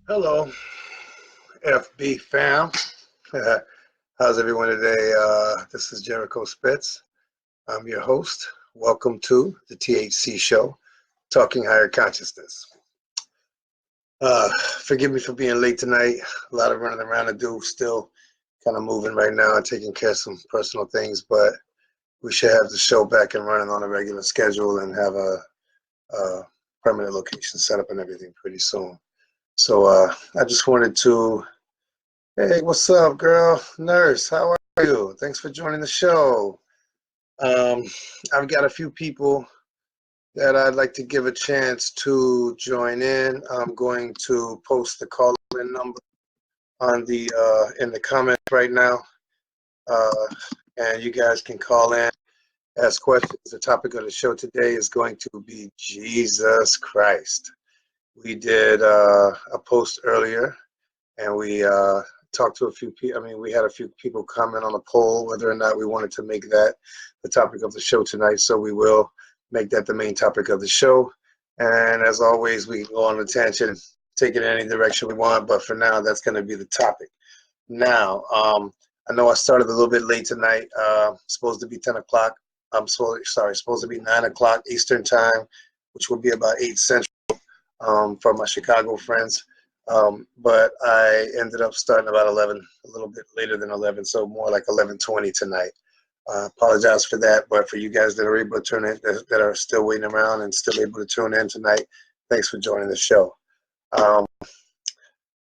Hello, FB fam. How's everyone today? This is Jericho Spitz. I'm your host. Welcome to the THC Show, Talking Higher Consciousness. Forgive me for being late tonight. A lot of running around to do, still kind of moving right now and taking care of some personal things, but we should have the show back and running on a regular schedule and have a permanent location set up and everything pretty soon. So I just wanted to, hey, what's up, girl? Nurse, how are you? Thanks for joining the show. Um, I've got a few people that I'd like to give a chance to join in. I'm going to post the call-in number on the in the comments right now, and you guys can call in, ask questions. The topic of the show today is going to be Jesus Christ. We did a post earlier, and we talked to a few people. I mean, we had a few people comment on a poll whether or not we wanted to make that the topic of the show tonight. So we will make that the main topic of the show. And as always, we can go on a tangent, take it in any direction we want. But for now, that's going to be the topic. Now, I know I started a little bit late tonight. Supposed to be 10 o'clock. Supposed to be 9 o'clock Eastern time, which will be about 8 Central for my Chicago friends. But I ended up starting about 11, a little bit later than 11, so more like 11:20 tonight. Apologize for that, but for you guys that are able to tune in, that are still waiting around and still able to tune in tonight, thanks for joining the show.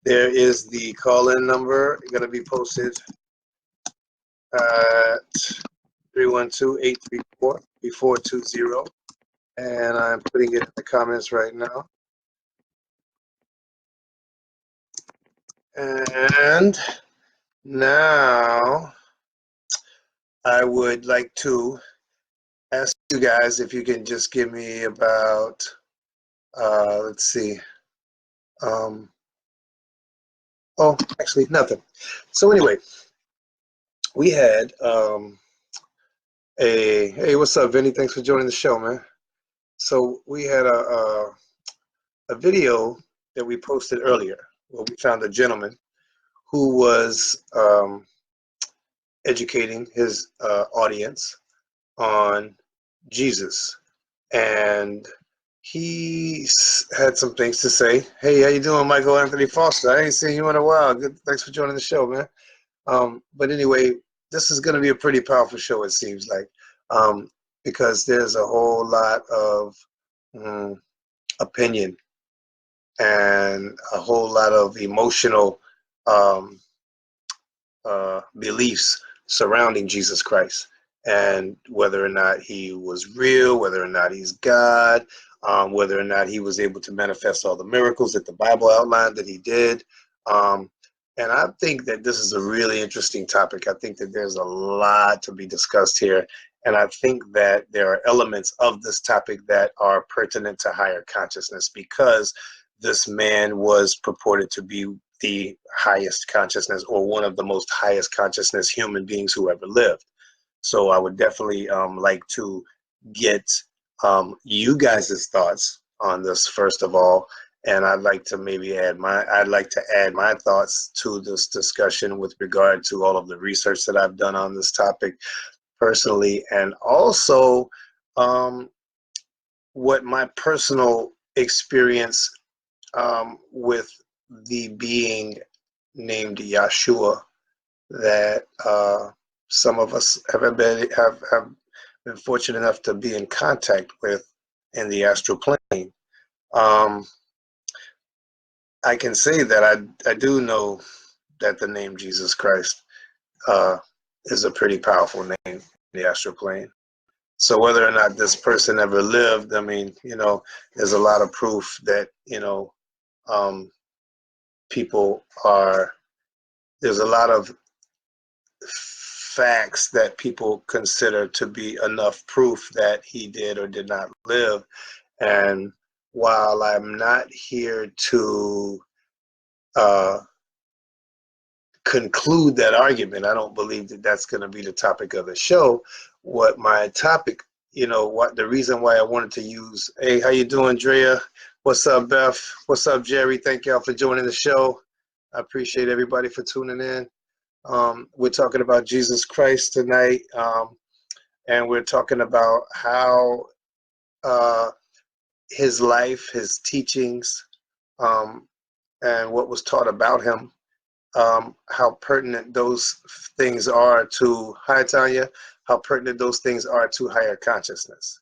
There is the call-in number going to be posted at 312-834-3420, and I'm putting it in the comments right now. And now I would like to ask you guys if you can just give me about, let's see. Oh, actually, nothing. So anyway, we had hey, what's up, Vinny? Thanks for joining the show, man. So we had a video that we posted earlier where we found a gentleman who was educating his audience on Jesus, and he had some things to say. Hey, how you doing, Michael Anthony Foster? I ain't seen you in a while. Good, thanks for joining the show, man. But anyway, this is going to be a pretty powerful show, it seems like, because there's a whole lot of opinion and a whole lot of emotional beliefs surrounding Jesus Christ, and whether or not he was real, whether or not he's God, whether or not he was able to manifest all the miracles that the Bible outlined that he did. And I think that this is a really interesting topic. I think that there's a lot to be discussed here. And I think that there are elements of this topic that are pertinent to higher consciousness, because this man was purported to be the highest consciousness, or one of the most highest consciousness human beings who ever lived. So I would definitely like to get you guys' thoughts on this first of all, and I'd like to maybe add my thoughts to this discussion with regard to all of the research that I've done on this topic personally, and also what my personal experience with the being named Yahshua that some of us have been fortunate enough to be in contact with in the astral plane. I can say that I do know that the name Jesus Christ is a pretty powerful name in the astral plane. So whether or not this person ever lived, I mean, you know, there's a lot of proof that, you know, there's a lot of facts that people consider to be enough proof that he did or did not live. And while I'm not here to conclude that argument, I don't believe that that's going to be the topic of the show. What my topic, you know, what the reason why I wanted to use, hey, how you doing, Drea? What's up, Beth? What's up, Jerry? Thank y'all for joining the show. I appreciate everybody for tuning in. We're talking about Jesus Christ tonight, and we're talking about how his life, his teachings, and what was taught about him, how pertinent those things are to, hi Tanya, how pertinent those things are to higher consciousness.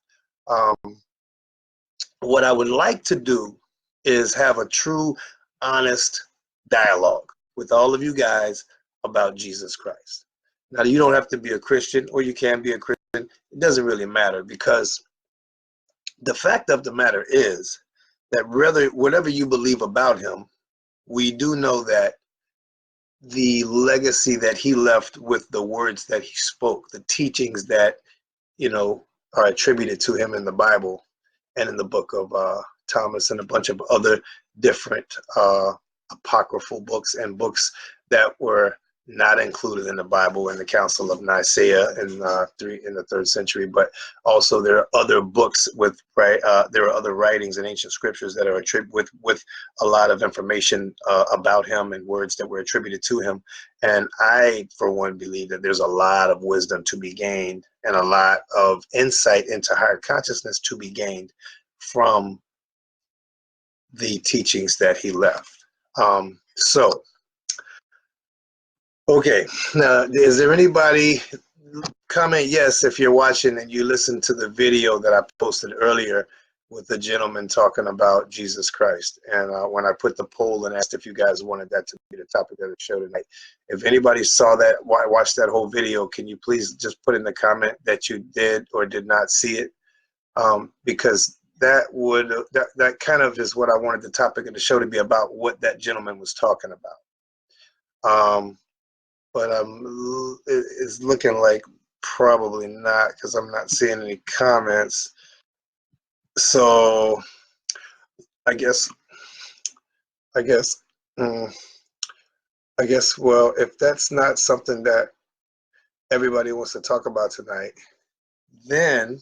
What I would like to do is have a true, honest dialogue with all of you guys about Jesus Christ. Now, you don't have to be a Christian, or you can be a Christian. It doesn't really matter, because the fact of the matter is that whatever you believe about him, we do know that the legacy that he left with the words that he spoke, the teachings that, are attributed to him in the Bible and in the book of Thomas and a bunch of other different apocryphal books and books that were not included in the Bible in the Council of Nicaea in the 3rd century, but also there are other books with there are other writings in ancient scriptures that are attributed with a lot of information about him and words that were attributed to him. And I, for one, believe that there's a lot of wisdom to be gained and a lot of insight into higher consciousness to be gained from the teachings that he left. Okay, now, is there anybody, comment yes if you're watching and you listened to the video that I posted earlier with the gentleman talking about Jesus Christ. And when I put the poll and asked if you guys wanted that to be the topic of the show tonight, if anybody saw that, watched that whole video, can you please just put in the comment that you did or did not see it? Because that kind of is what I wanted the topic of the show to be about, what that gentleman was talking about. But it's looking like probably not, because I'm not seeing any comments. So I guess, well, if that's not something that everybody wants to talk about tonight, then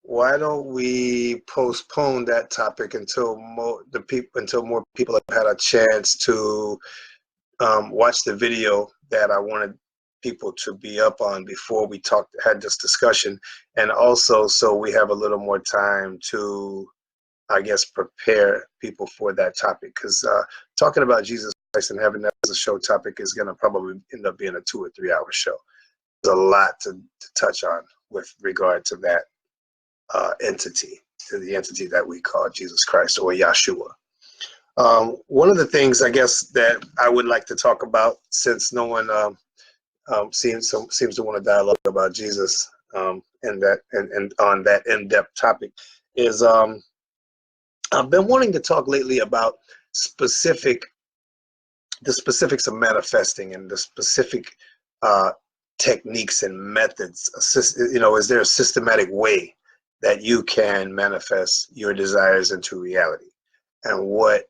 why don't we postpone that topic until more people have had a chance to watch the video that I wanted people to be up on before we had this discussion, and also so we have a little more time to, I guess, prepare people for that topic, because talking about Jesus Christ and having that as a show topic is going to probably end up being a 2 or 3 hour show. There's a lot to touch on with regard to that entity, to the entity that we call Jesus Christ or Yahshua. One of the things, I guess, that I would like to talk about, since no one seems to want to dialogue about Jesus and on that in-depth topic, is I've been wanting to talk lately about the specifics of manifesting and the specific techniques and methods. Is there a systematic way that you can manifest your desires into reality, and what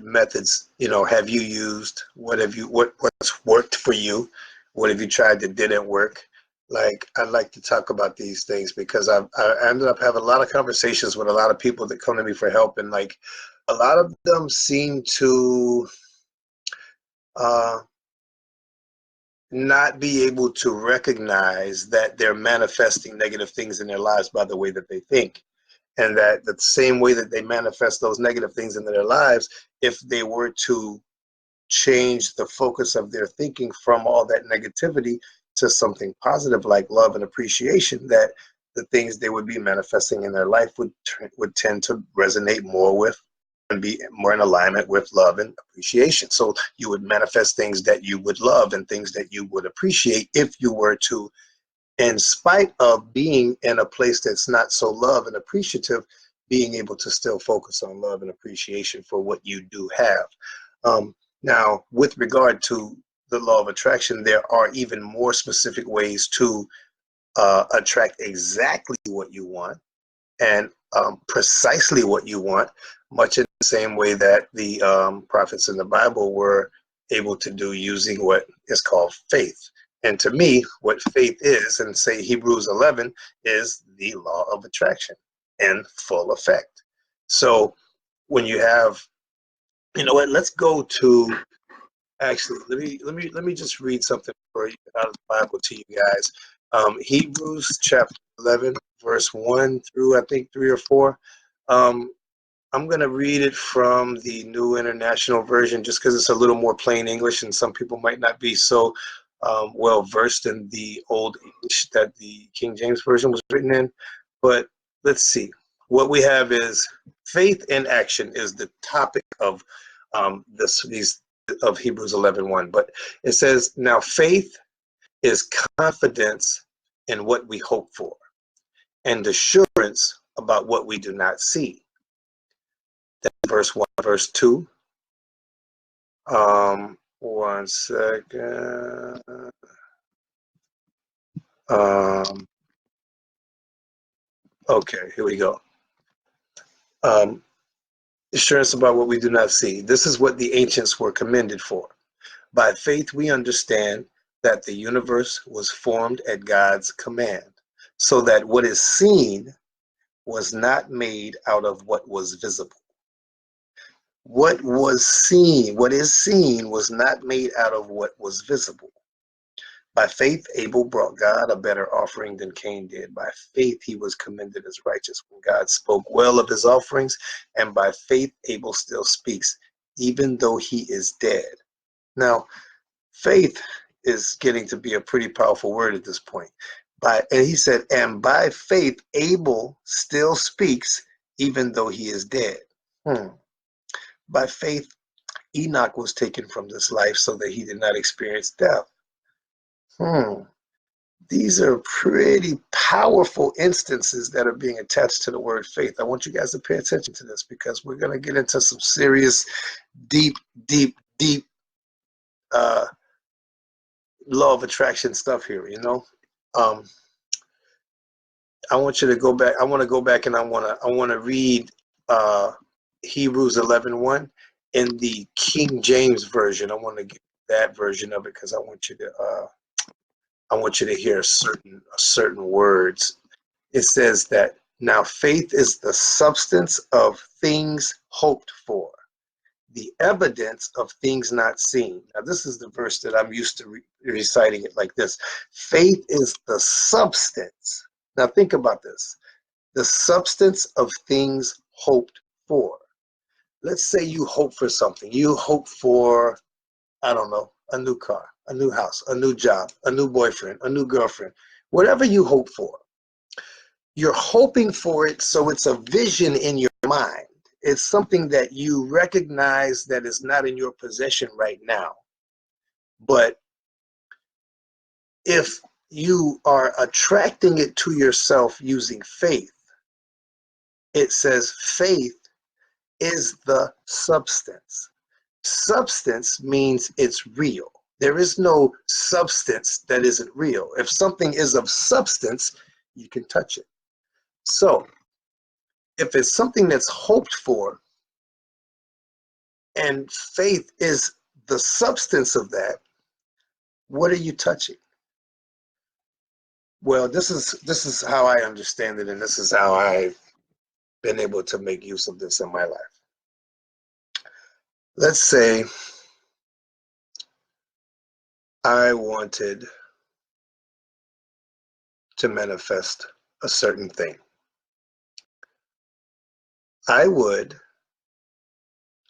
methods have you used? What's worked for you? What have you tried that didn't work? Like, I'd like to talk about these things, because I ended up having a lot of conversations with a lot of people that come to me for help, and like a lot of them seem to not be able to recognize that they're manifesting negative things in their lives by the way that they think. And that the same way that they manifest those negative things in their lives, if they were to change the focus of their thinking from all that negativity to something positive like love and appreciation, that the things they would be manifesting in their life would tend to resonate more with and be more in alignment with love and appreciation. So you would manifest things that you would love and things that you would appreciate if you were to, in spite of being in a place that's not so love and appreciative, being able to still focus on love and appreciation for what you do have. Now, with regard to the law of attraction, there are even more specific ways to attract exactly what you want and precisely what you want, much in the same way that the prophets in the Bible were able to do, using what is called faith. And to me, what faith is, and say Hebrews 11, is the law of attraction in full effect. So when you have, you know what, let's go to, actually, let me just read something for you out of the Bible to you guys. Hebrews chapter 11, verse 1 through, I think, 3 or 4. I'm going to read it from the New International Version just because it's a little more plain English, and some people might not be so well versed in the Old English that the King James Version was written in. But let's see. What we have is faith in action is the topic of of Hebrews 11:1. But it says, now faith is confidence in what we hope for and assurance about what we do not see. That's verse 1. Verse 2. One second. Okay, here we go. Assurance about what we do not see. This is what the ancients were commended for. By faith, we understand that the universe was formed at God's command, so that what is seen was not made out of what was visible. What was seen, what is seen, was not made out of what was visible. By faith, Abel brought God a better offering than Cain did. By faith, he was commended as righteous when God spoke well of his offerings. And by faith, Abel still speaks, even though he is dead. Now, faith is getting to be a pretty powerful word at this point. And he said, and by faith, Abel still speaks, even though he is dead. By faith, Enoch was taken from this life so that he did not experience death. These are pretty powerful instances that are being attached to the word faith. I want you guys to pay attention to this because we're going to get into some serious, deep law of attraction stuff here, you know. I want you to go back. I want to go back and I want to read Hebrews 11:1 in the King James version. I want to get that version of it because I want you to hear certain words. It says that now faith is the substance of things hoped for, the evidence of things not seen. Now this is the verse that I'm used to reciting it like this. Faith is the substance. Now think about this. The substance of things hoped for. Let's say you hope for something. You hope for, I don't know, a new car, a new house, a new job, a new boyfriend, a new girlfriend, whatever you hope for. You're hoping for it, so it's a vision in your mind. It's something that you recognize that is not in your possession right now. But if you are attracting it to yourself using faith, it says faith is the substance. Substance means it's real. There is no substance that isn't real. If something is of substance, you can touch it. So if it's something that's hoped for and faith is the substance of that, what are you touching? Well, this is how I understand it, and this is how I've been able to make use of this in my life. Let's say I wanted to manifest a certain thing. I would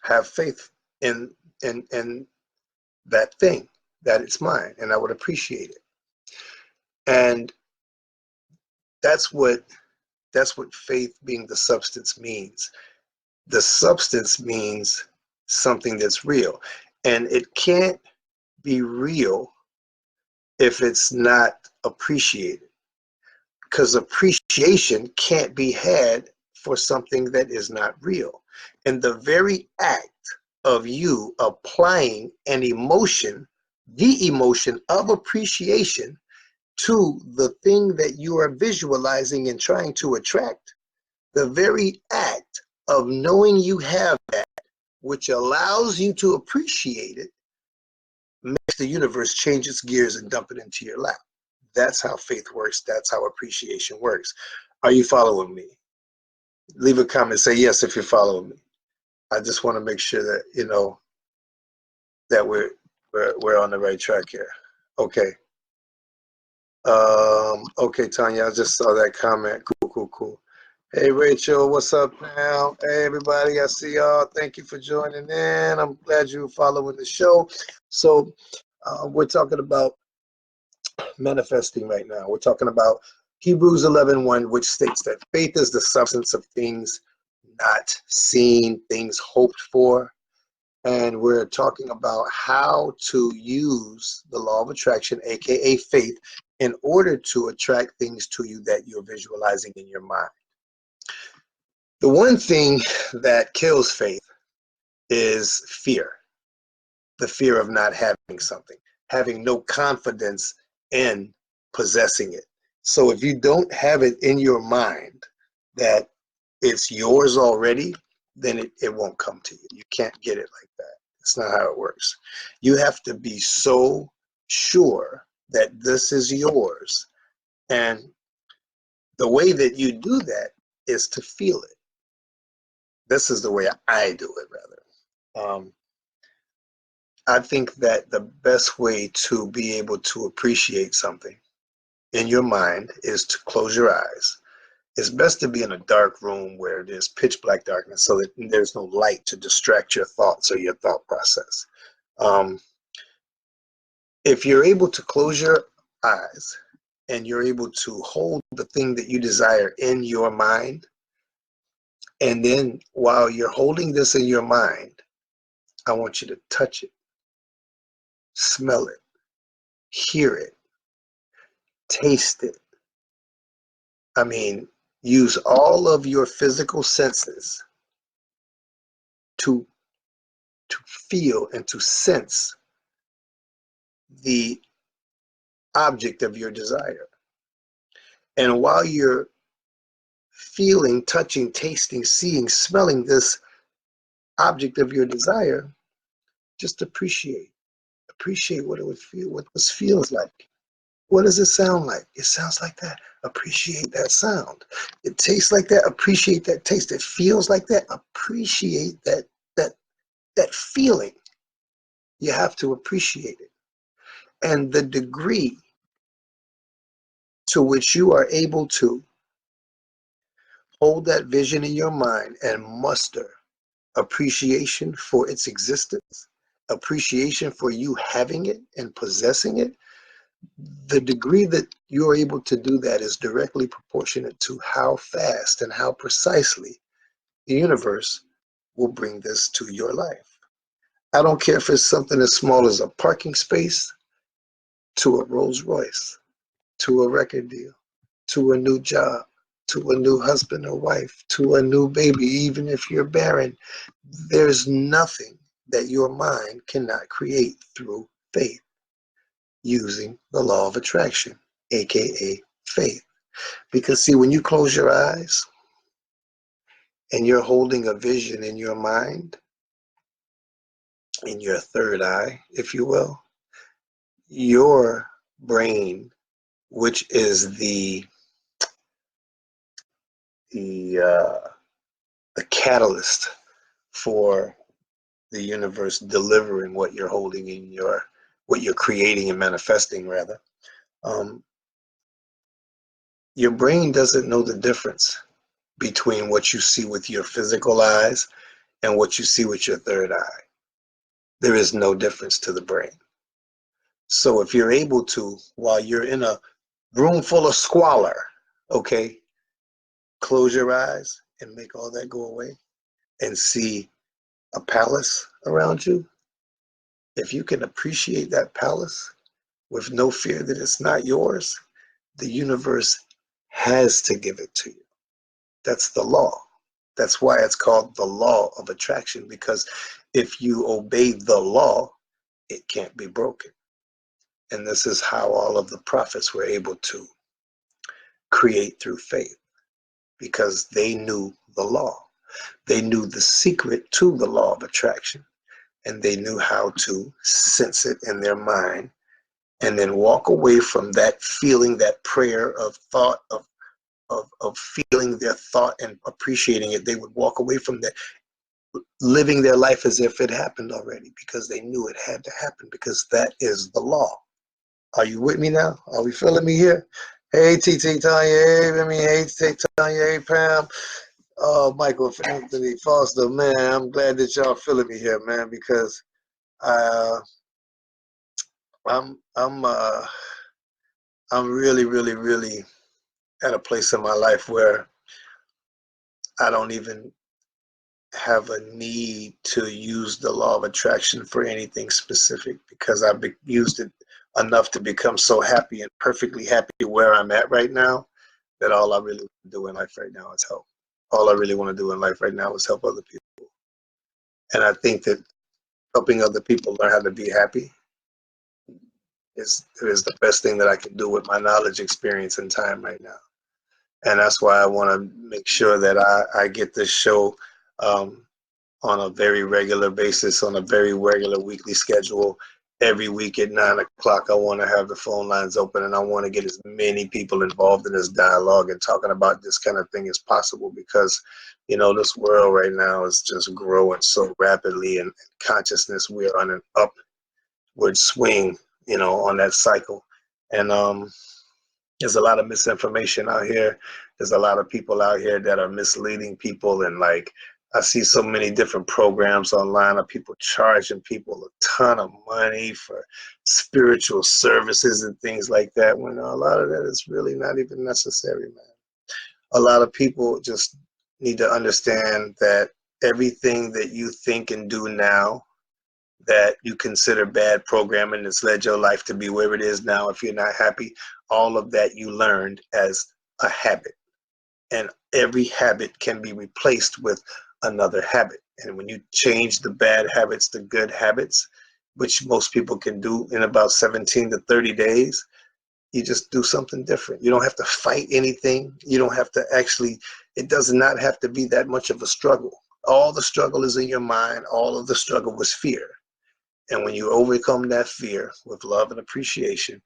have faith in that thing, that it's mine, and I would appreciate it. And that's what faith being the substance means. The substance means something that's real, and it can't be real if it's not appreciated, because appreciation can't be had for something that is not real. And the very act of you applying an emotion, the emotion of appreciation, to the thing that you are visualizing and trying to attract, the very act of knowing you have that, which allows you to appreciate it, makes the universe change its gears and dump it into your lap. That's how faith works. That's how appreciation works. Are you following me? Leave a comment. Say yes if you're following me. I just want to make sure that you know that we're on the right track here. Okay. Okay, Tanya, I just saw that comment. Cool. Hey, Rachel, what's up now? Hey, everybody, I see y'all. Thank you for joining in. I'm glad you're following the show. So, we're talking about manifesting right now. We're talking about Hebrews 11:1, which states that faith is the substance of things not seen, things hoped for. And we're talking about how to use the law of attraction, aka faith, in order to attract things to you that you're visualizing in your mind. The one thing that kills faith is fear, the fear of not having something, having no confidence in possessing it. So if you don't have it in your mind that it's yours already, then it won't come to you. You can't get it like that. It's not how it works. You have to be so sure that this is yours. And the way that you do that is to feel it. This is the way I do it, rather. I think that the best way to be able to appreciate something in your mind is to close your eyes. It's best to be in a dark room where there's pitch black darkness so that there's no light to distract your thoughts or your thought process. If you're able to close your eyes and you're able to hold the thing that you desire in your mind, and then while you're holding this in your mind, I want you to touch it, smell it, hear it, taste it. I mean, use all of your physical senses to feel and to sense the object of your desire. And while you're feeling, touching, tasting, seeing, smelling this object of your desire, just appreciate what it would feel, what this feels like. What does it sound like? It sounds like that. Appreciate that sound. It tastes like that. Appreciate that taste. It feels like that. Appreciate that feeling. You have to appreciate it. And the degree to which you are able to hold that vision in your mind and muster appreciation for its existence, appreciation for you having it and possessing it, the degree that you're able to do that is directly proportionate to how fast and how precisely the universe will bring this to your life. I don't care if it's something as small as a parking space, to a Rolls Royce, to a record deal, to a new job, to a new husband or wife, to a new baby, even if you're barren. There's nothing that your mind cannot create through faith, using the law of attraction, aka faith. Because see, when you close your eyes and you're holding a vision in your mind, in your third eye, if you will, your brain, which is the catalyst for the universe delivering what you're holding in what you're creating and manifesting, rather. Your brain doesn't know the difference between what you see with your physical eyes and what you see with your third eye. There is no difference to the brain. So if you're able to, while you're in a room full of squalor, okay, close your eyes and make all that go away and see a palace around you, if you can appreciate that palace with no fear that it's not yours, the universe has to give it to you. That's the law. That's why it's called the law of attraction, because if you obey the law, it can't be broken. And this is how all of the prophets were able to create through faith, because they knew the law. They knew the secret to the law of attraction. and they knew how to sense it in their mind and then walk away from that feeling, that prayer of thought, of feeling their thought and appreciating it. They would walk away from that, living their life as if it happened already, because they knew it had to happen, because that is the law. Are you with me now? Are we feeling me here? Hey, TT Tanya, hey, TT Tanya, hey, Pam. Oh, Michael Anthony Foster, man, I'm glad that y'all feeling me here, man, because I'm really, really, really at a place in my life where I don't even have a need to use the law of attraction for anything specific, because I've used it enough to become so happy and perfectly happy where I'm at right now, that all I really want to do in life right now is help. All I really want to do in life right now is help other people. And I think that helping other people learn how to be happy is the best thing that I can do with my knowledge, experience, and time right now. And that's why I want to make sure that I get this show on a very regular basis, on a very regular weekly schedule. Every week at 9 o'clock, I want to have the phone lines open, and I want to get as many people involved in this dialogue and talking about this kind of thing as possible, because, you know, this world right now is just growing so rapidly, and consciousness, we're on an upward swing, you know, on that cycle. And there's a lot of misinformation out here. There's a lot of people out here that are misleading people, and like, I see so many different programs online of people charging people a ton of money for spiritual services and things like that, when a lot of that is really not even necessary, man. A lot of people just need to understand that everything that you think and do now that you consider bad programming that's led your life to be where it is now, if you're not happy, all of that you learned as a habit. And every habit can be replaced with another habit. And when you change the bad habits to good habits, which most people can do in about 17 to 30 days, you just do something different. You don't have to fight anything. You don't have to actually, it does not have to be that much of a struggle. All the struggle is in your mind. All of the struggle was fear. And when you overcome that fear with love and appreciation,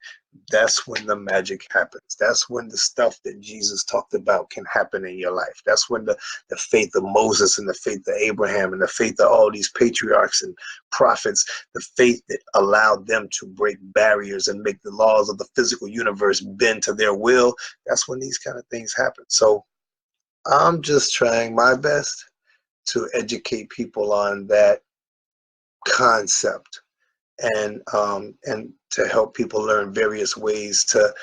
that's when the magic happens. That's when the stuff that Jesus talked about can happen in your life. That's when the faith of Moses and the faith of Abraham and the faith of all these patriarchs and prophets, the faith that allowed them to break barriers and make the laws of the physical universe bend to their will, that's when these kind of things happen. So I'm just trying my best to educate people on that concept, and to help people learn various ways to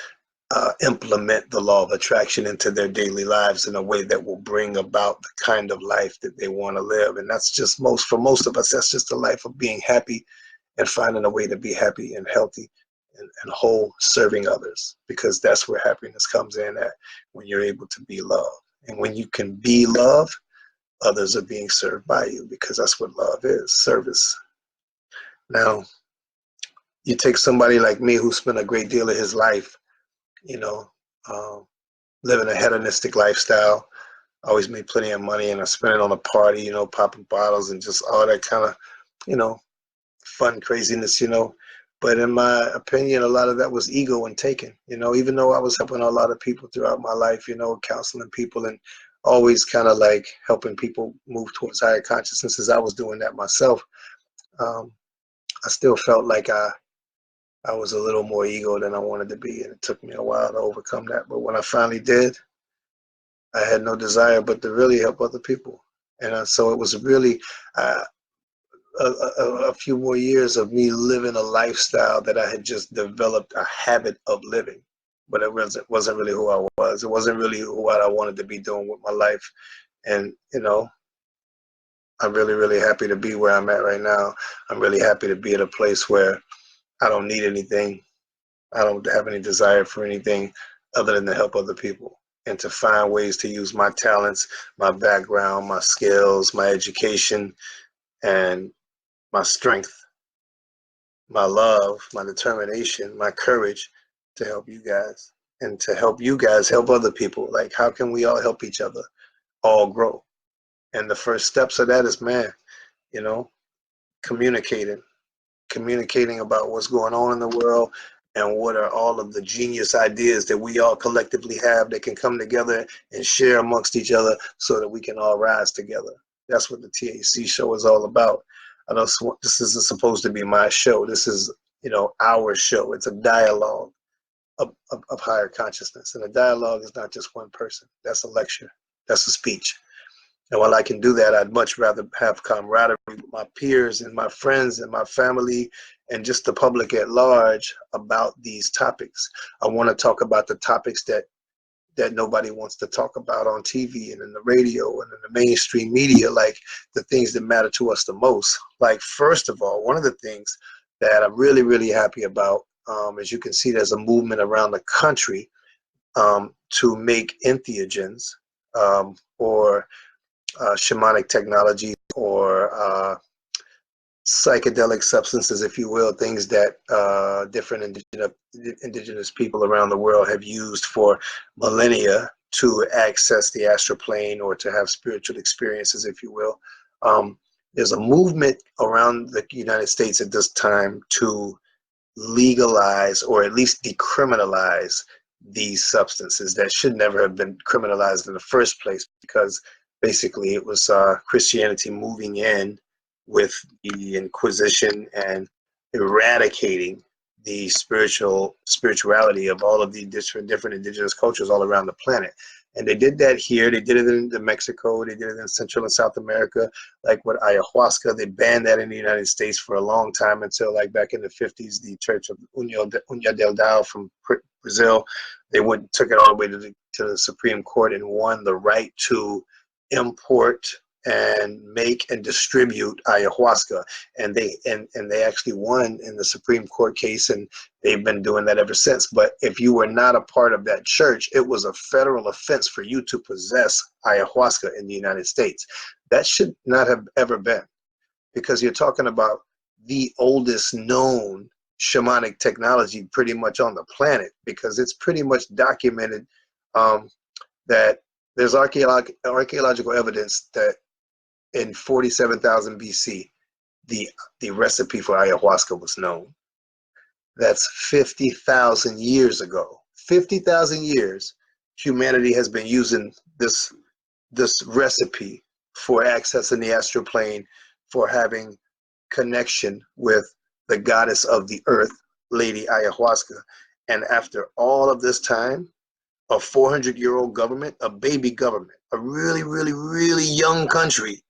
implement the law of attraction into their daily lives in a way that will bring about the kind of life that they want to live. And that's just for most of us, that's just a life of being happy and finding a way to be happy and healthy and whole, serving others, because that's where happiness comes in at, when you're able to be love. And when you can be love, others are being served by you, because that's what love is, service. Now, you take somebody like me who spent a great deal of his life, you know, living a hedonistic lifestyle. I always made plenty of money, and I spent it on a party, you know, popping bottles and just all that kind of, you know, fun craziness, you know. But in my opinion, a lot of that was ego and taken, you know, even though I was helping a lot of people throughout my life, you know, counseling people and always kind of like helping people move towards higher consciousnesses. I was doing that myself. I still felt like I was a little more ego than I wanted to be, and it took me a while to overcome that. But when I finally did, I had no desire but to really help other people. And so it was really a few more years of me living a lifestyle that I had just developed a habit of living. But it wasn't really who I was. It wasn't really what I wanted to be doing with my life. And, you know, I'm really, really happy to be where I'm at right now. I'm really happy to be at a place where I don't need anything. I don't have any desire for anything other than to help other people and to find ways to use my talents, my background, my skills, my education, and my strength, my love, my determination, my courage to help you guys, and to help you guys help other people. Like, how can we all help each other all grow? And the first steps of that is, man, you know, communicating about what's going on in the world and what are all of the genius ideas that we all collectively have that can come together and share amongst each other so that we can all rise together. That's what the THC show is all about. I know this isn't supposed to be my show. This is, our show. It's a dialogue of higher consciousness. And a dialogue is not just one person. That's a lecture. That's a speech. And while I can do that, I'd much rather have camaraderie with my peers and my friends and my family and just the public at large about these topics. I want to talk about the topics that nobody wants to talk about on TV and in the radio and in the mainstream media, like the things that matter to us the most. Like, first of all, one of the things that I'm really, really happy about, as you can see, there's a movement around the country to make entheogens or shamanic technology or psychedelic substances, if you will, things that different indigenous people around the world have used for millennia to access the astral plane or to have spiritual experiences, if you will. There's a movement around the United States at this time to legalize or at least decriminalize these substances that should never have been criminalized in the first place, because basically it was Christianity moving in with the Inquisition and eradicating the spirituality of all of the different indigenous cultures all around the planet. And they did that here. They did it in Mexico. They did it in Central and South America, like with ayahuasca. They banned that in the United States for a long time until, like, back in the 50s, the Church of Unha del Dao from Brazil, they took it all the way to the Supreme Court and won the right to import and make and distribute ayahuasca, and they actually won in the Supreme Court case, and they've been doing that ever since. But if you were not a part of that church, it was a federal offense for you to possess ayahuasca in the United States. That should not have ever been, because you're talking about the oldest known shamanic technology pretty much on the planet, because it's pretty much documented that there's archaeological evidence that in 47,000 BC, the recipe for ayahuasca was known. That's 50,000 years ago. 50,000 years, humanity has been using this recipe for accessing the astral plane, for having connection with the goddess of the earth, Lady Ayahuasca. And after all of this time, a 400-year-old government, a baby government, a really, really, really young country,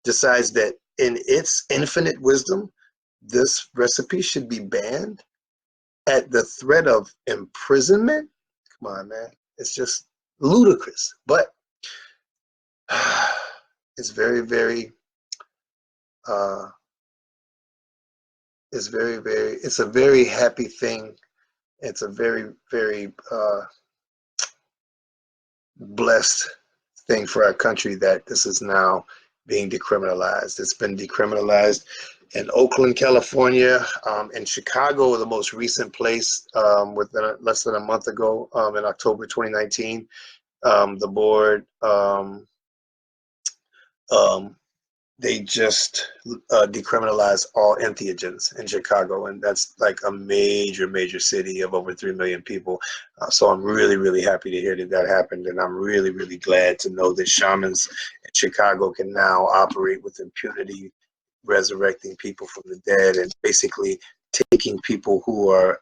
decides that in its infinite wisdom, this recipe should be banned at the threat of imprisonment. Come on, man. It's just ludicrous. But it's very, very, it's a very happy thing. It's a very, very blessed thing for our country that this is now being decriminalized. It's been decriminalized in Oakland, California, in Chicago, the most recent place, within less than a month ago, in October 2019. The board, they just decriminalized all entheogens in Chicago, and that's like a major, major city of over 3 million people. So I'm really, really happy to hear that happened, and I'm really, really glad to know that shamans in Chicago can now operate with impunity, resurrecting people from the dead, and basically taking people who are,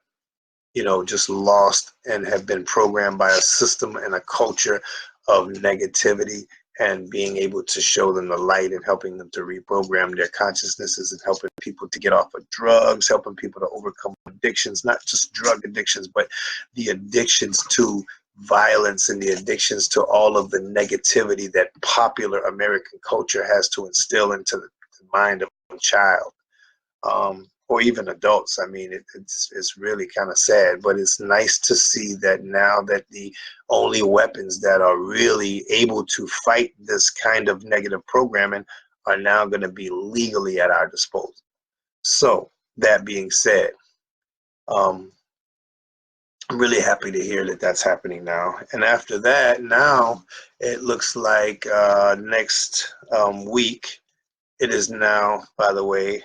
just lost and have been programmed by a system and a culture of negativity, and being able to show them the light and helping them to reprogram their consciousnesses, and helping people to get off of drugs, helping people to overcome addictions, not just drug addictions, but the addictions to violence and the addictions to all of the negativity that popular American culture has to instill into the mind of a child, or even adults. I mean, it's really kind of sad, but it's nice to see that now that the only weapons that are really able to fight this kind of negative programming are now going to be legally at our disposal. So that being said, I'm really happy to hear that that's happening now. And after that, now it looks like next week, It is now, by the way,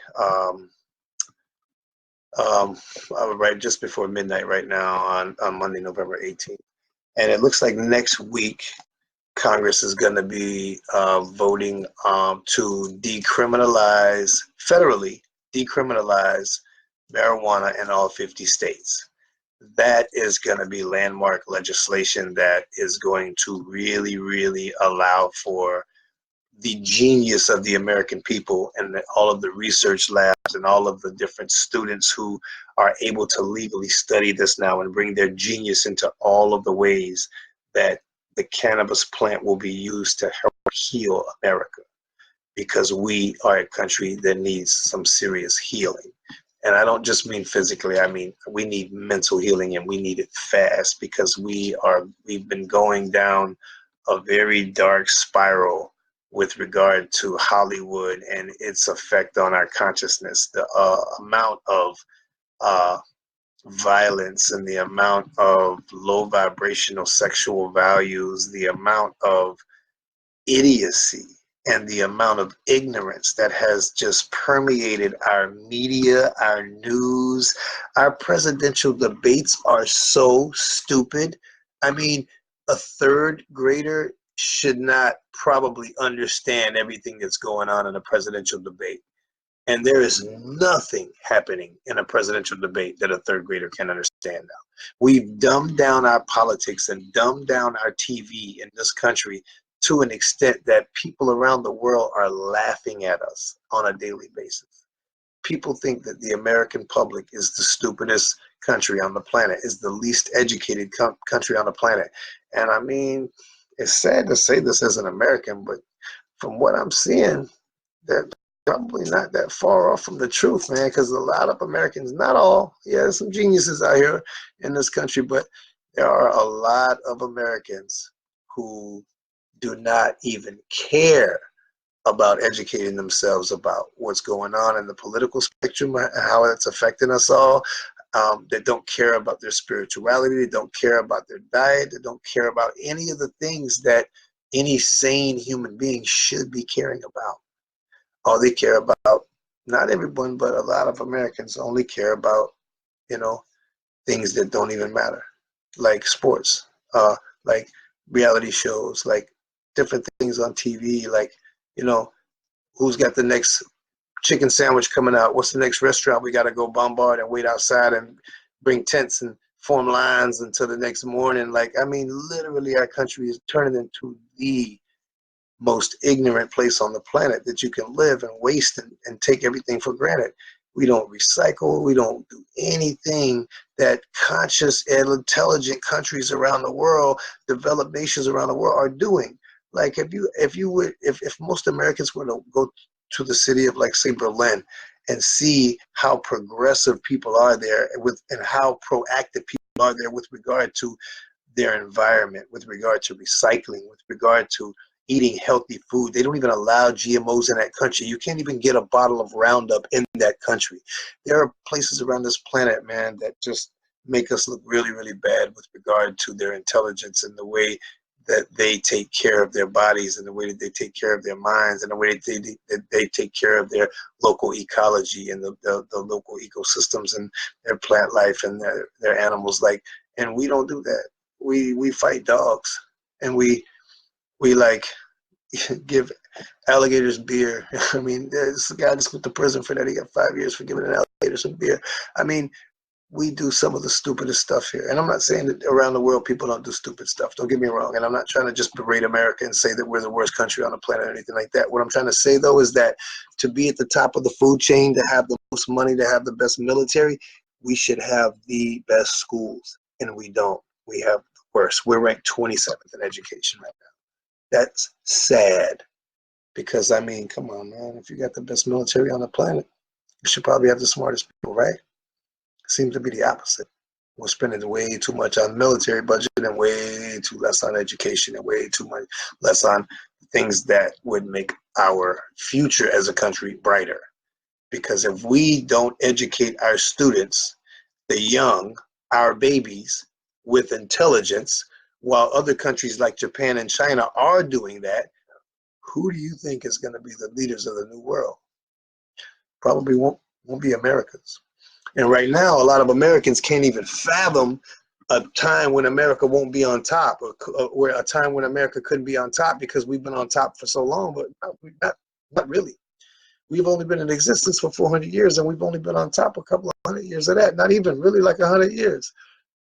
right just before midnight right now on Monday, November 18th. And it looks like next week, Congress is going to be voting to decriminalize, federally decriminalize marijuana in all 50 states. That is going to be landmark legislation that is going to really, really allow for the genius of the American people and all of the research labs and all of the different students who are able to legally study this now and bring their genius into all of the ways that the cannabis plant will be used to help heal America, because we are a country that needs some serious healing. And I don't just mean physically, I mean we need mental healing, and we need it fast, because we've been going down a very dark spiral with regard to Hollywood and its effect on our consciousness. The amount of violence and the amount of low vibrational sexual values, the amount of idiocy and the amount of ignorance that has just permeated our media, our news. Our presidential debates are so stupid. I mean, a third grader should not probably understand everything that's going on in a presidential debate. And there is nothing happening in a presidential debate that a third grader can understand now. We've dumbed down our politics and dumbed down our TV in this country to an extent that people around the world are laughing at us on a daily basis. People think that the American public is the stupidest country on the planet, is the least educated country on the planet. And I mean, it's sad to say this as an American, but from what I'm seeing, they're probably not that far off from the truth, man, because a lot of Americans, not all, yeah, there's some geniuses out here in this country, but there are a lot of Americans who do not even care about educating themselves about what's going on in the political spectrum and how it's affecting us all. They don't care about their spirituality. They don't care about their diet. They don't care about any of the things that any sane human being should be caring about. All they care about, not everyone, but a lot of Americans only care about, things that don't even matter, like sports, like reality shows, like different things on TV, like, who's got the next chicken sandwich coming out? What's the next restaurant we got to go bombard and wait outside and bring tents and form lines until the next morning? Like, I mean, literally our country is turning into the most ignorant place on the planet that you can live and waste and take everything for granted. We don't recycle. We don't do anything that conscious and intelligent countries around the world, developed nations around the world are doing. Like if most Americans were to go to the city of, like, say, Berlin, and see how progressive people are there and how proactive people are there with regard to their environment, with regard to recycling, with regard to eating healthy food. They don't even allow GMOs in that country. You can't even get a bottle of Roundup in that country. There are places around this planet, man, that just make us look really, really bad with regard to their intelligence and the way that they take care of their bodies and the way that they take care of their minds and the way that they take care of their local ecology and the local ecosystems and their plant life and their animals. Like, and we don't do that. We fight dogs, and we like give alligators beer. I mean, there's a guy just went to prison for that. He got 5 years for giving an alligator some beer. I mean, we do some of the stupidest stuff here. And I'm not saying that around the world people don't do stupid stuff. Don't get me wrong. And I'm not trying to just berate America and say that we're the worst country on the planet or anything like that. What I'm trying to say, though, is that to be at the top of the food chain, to have the most money, to have the best military, we should have the best schools. And we don't. We have the worst. We're ranked 27th in education right now. That's sad, because, I mean, come on, man. If you got the best military on the planet, you should probably have the smartest people, right? It seems to be the opposite. We're spending way too much on military budget and way too less on education and way too much less on things that would make our future as a country brighter. Because if we don't educate our students, the young, our babies, with intelligence, while other countries like Japan and China are doing that, who do you think is going to be the leaders of the new world? Probably won't be Americans. And right now, a lot of Americans can't even fathom a time when America won't be on top, or a time when America couldn't be on top, because we've been on top for so long, but not really. We've only been in existence for 400 years, and we've only been on top a couple of 100 years of that. Not even really like 100 years.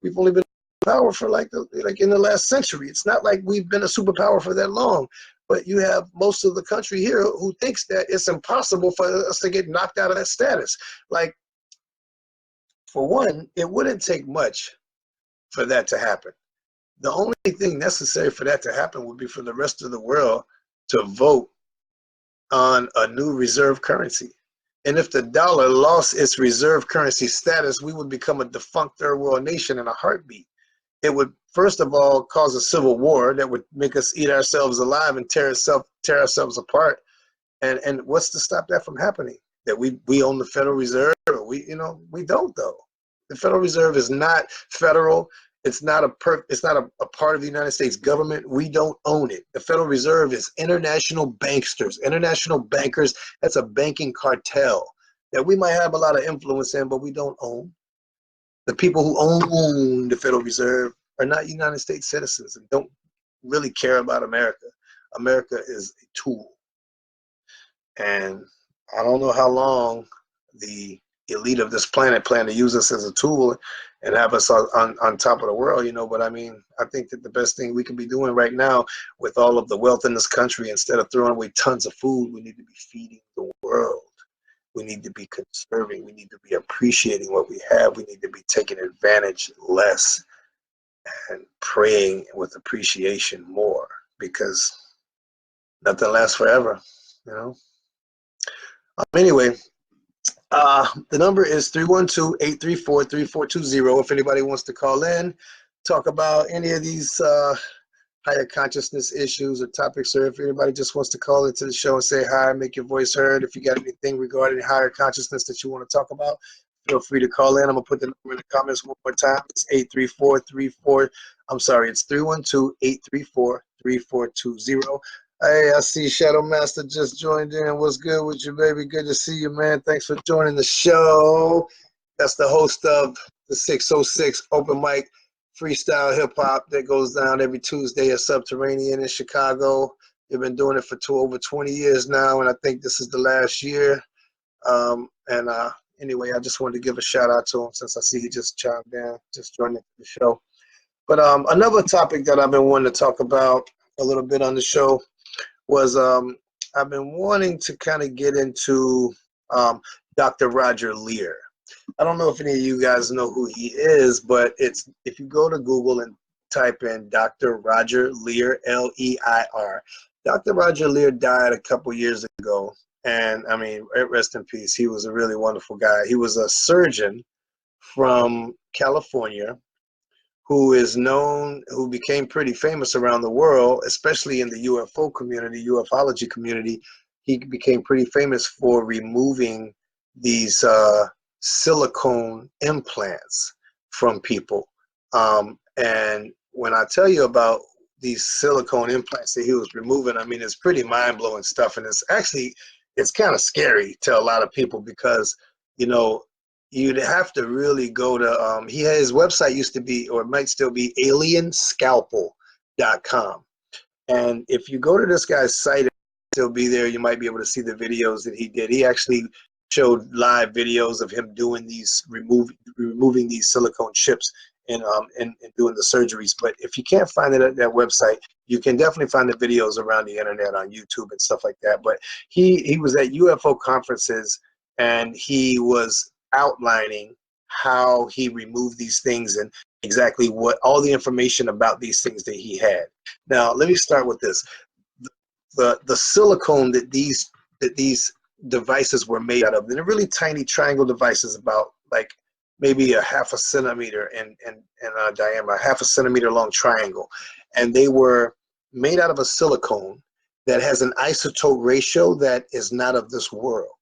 We've only been in power for like in the last century. It's not like we've been a superpower for that long. But you have most of the country here who thinks that it's impossible for us to get knocked out of that status. Like, for one, it wouldn't take much for that to happen. The only thing necessary for that to happen would be for the rest of the world to vote on a new reserve currency. And if the dollar lost its reserve currency status, we would become a defunct third world nation in a heartbeat. It would, first of all, cause a civil war that would make us eat ourselves alive and tear ourselves apart. And what's to stop that from happening? That we own the Federal Reserve? Or we don't, though. The Federal Reserve is not federal. It's not a part of the United States government. We don't own it. The Federal Reserve is international banksters, international bankers. That's a banking cartel that we might have a lot of influence in, but we don't own. The people who own the Federal Reserve are not United States citizens and don't really care about America. America is a tool. And I don't know how long the elite of this planet plan to use us as a tool and have us on top of the world, but I mean, I think that the best thing we can be doing right now with all of the wealth in this country, instead of throwing away tons of food, we need to be feeding the world. We need to be conserving. We need to be appreciating what we have. We need to be taking advantage less and praying with appreciation more, because nothing lasts forever, Anyway, the number is 312-834-3420. If anybody wants to call in, talk about any of these higher consciousness issues or topics, or if anybody just wants to call into the show and say hi, make your voice heard. If you got anything regarding higher consciousness that you want to talk about, feel free to call in. I'm going to put the number in the comments one more time. It's 312-834-3420. Hey, I see Shadow Master just joined in. What's good with you, baby? Good to see you, man. Thanks for joining the show. That's the host of the 606 Open Mic Freestyle Hip Hop that goes down every Tuesday at Subterranean in Chicago. They've been doing it for over 20 years now, and I think this is the last year. Anyway, I just wanted to give a shout out to him since I see he just chimed in, just joined the show. But another topic that I've been wanting to talk about a little bit on the show was I've been wanting to kind of get into Dr. Roger Leir. I don't know if any of you guys know who he is, but if you go to Google and type in Dr. Roger Leir, L-E-I-R. Dr. Roger Leir died a couple years ago, and I mean, rest in peace. He was a really wonderful guy. He was a surgeon from California who became pretty famous around the world, especially in the UFO community, ufology community. He became pretty famous for removing these silicone implants from people. And when I tell you about these silicone implants that he was removing, I mean, it's pretty mind-blowing stuff. And it's kind of scary to a lot of people because, you'd have to really go to, his website used to be, or it might still be, alienscalpel.com. And if you go to this guy's site, it'll still be there. You might be able to see the videos that he did. He actually showed live videos of him doing these, removing these silicone chips and doing the surgeries. But if you can't find it at that website, you can definitely find the videos around the internet on YouTube and stuff like that. But he was at UFO conferences, and he was outlining how he removed these things and exactly what all the information about these things that he had. Now, let me start with this. The silicone that these devices were made out of, they're really tiny triangle devices, about like maybe a half a centimeter in diameter, a half a centimeter long triangle. And they were made out of a silicone that has an isotope ratio that is not of this world.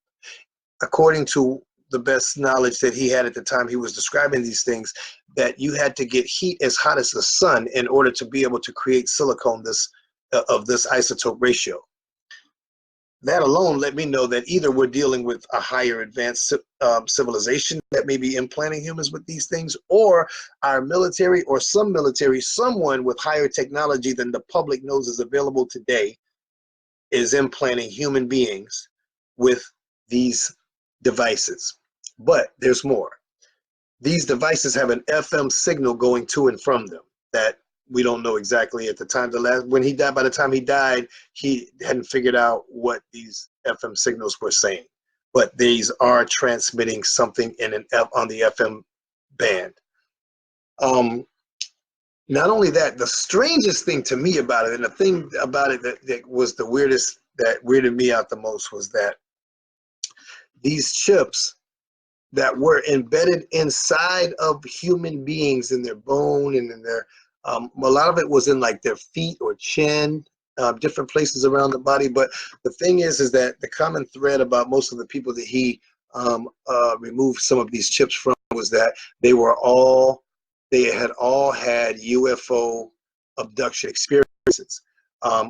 According to the best knowledge that he had at the time he was describing these things, that you had to get heat as hot as the sun in order to be able to create silicone of this isotope ratio. that alone let me know that either we're dealing with a higher advanced civilization that may be implanting humans with these things, or our military or some military, someone with higher technology than the public knows is available today, is implanting human beings with these devices. But there's more. These devices have an FM signal going to and from them that we don't know exactly at the time. When he died, by the time he died, he hadn't figured out what these FM signals were saying. But these are transmitting something on the FM band. Not only that, the strangest thing to me about it, and the thing about it that was the weirdest, that weirded me out the most, was that these chips that were embedded inside of human beings, in their bone and in their, a lot of it was in like their feet or chin, different places around the body. But the thing is that the common thread about most of the people that he removed some of these chips from was that they had all had UFO abduction experiences.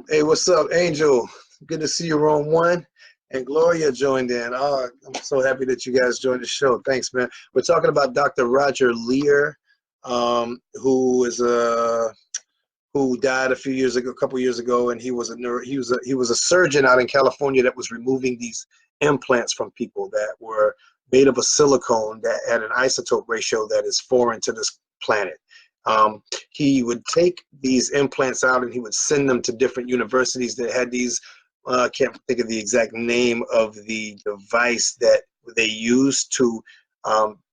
Hey, what's up, Angel? Good to see you, Rome One. And Gloria joined in. Oh, I'm so happy that you guys joined the show. Thanks, man. We're talking about Dr. Roger Lear, who died a couple years ago, and he was a surgeon out in California that was removing these implants from people that were made of a silicone that had an isotope ratio that is foreign to this planet. He would take these implants out and he would send them to different universities that had these. I can't think of the exact name of the device that they use to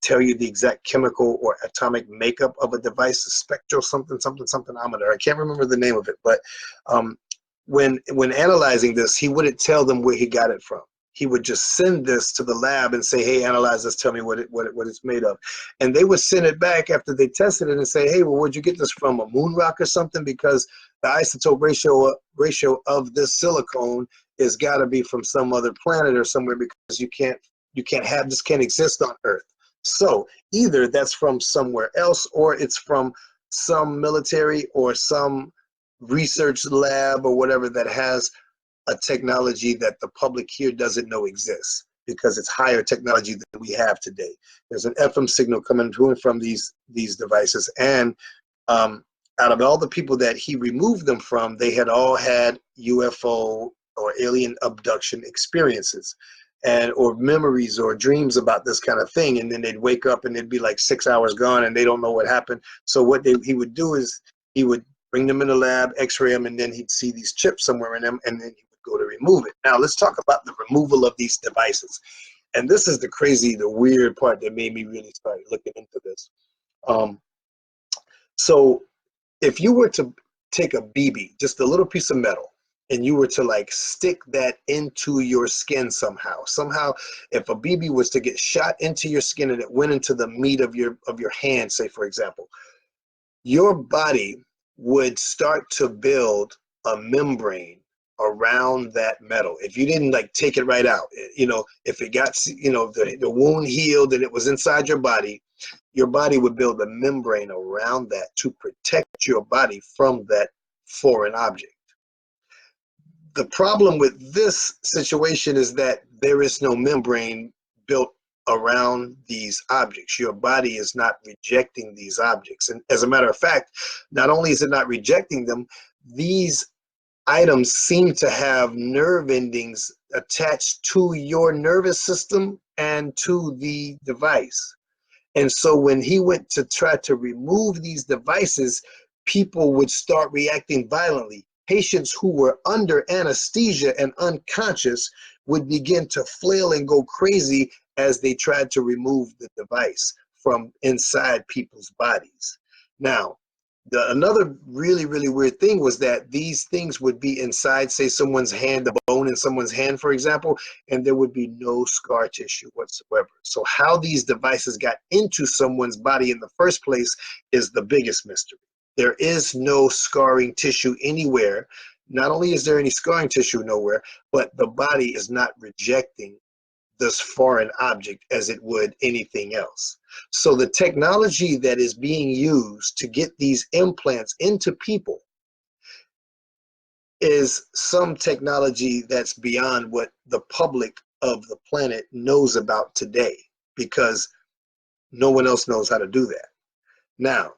tell you the exact chemical or atomic makeup of a device, a spectral something-ometer. I can't remember the name of it, but when analyzing this, he wouldn't tell them where he got it from. He would just send this to the lab and say, hey, analyze this, tell me what it's made of. And they would send it back after they tested it and say, hey, well, where'd you get this from, a moon rock or something? Because the isotope ratio of this silicone is got to be from some other planet or somewhere, because you can't have this, can't exist on Earth. So either that's from somewhere else, or it's from some military or some research lab or whatever that has a technology that the public here doesn't know exists, because it's higher technology than we have today. There's an FM signal coming to and from these devices, and out of all the people that he removed them from, they had all had UFO or alien abduction experiences, or memories or dreams about this kind of thing. And then they'd wake up and they'd be like 6 hours gone and they don't know what happened. So what he would do is he would bring them in the lab, x-ray them, and then he'd see these chips somewhere in them, and then he would go to remove it. Now let's talk about the removal of these devices. And this is the weird part that made me really start looking into this. So if you were to take a BB, just a little piece of metal, and you were to like stick that into your skin somehow, if a BB was to get shot into your skin and it went into the meat of your hand, say for example, your body would start to build a membrane around that metal. If you didn't like take it right out, if it got, the wound healed and it was inside your body would build a membrane around that to protect your body from that foreign object. The problem with this situation is that there is no membrane built around these objects. Your body is not rejecting these objects. And as a matter of fact, not only is it not rejecting them, these items seem to have nerve endings attached to your nervous system and to the device. And so when he went to try to remove these devices, people would start reacting violently. Patients who were under anesthesia and unconscious would begin to flail and go crazy as they tried to remove the device from inside people's bodies. Now, another really, really weird thing was that these things would be inside, say, someone's hand, the bone in someone's hand, for example, and there would be no scar tissue whatsoever. So how these devices got into someone's body in the first place is the biggest mystery. There is no scarring tissue anywhere. Not only is there any scarring tissue nowhere, but the body is not rejecting this foreign object as it would anything else. So the technology that is being used to get these implants into people is some technology that's beyond what the public of the planet knows about today, because no one else knows how to do that. Now,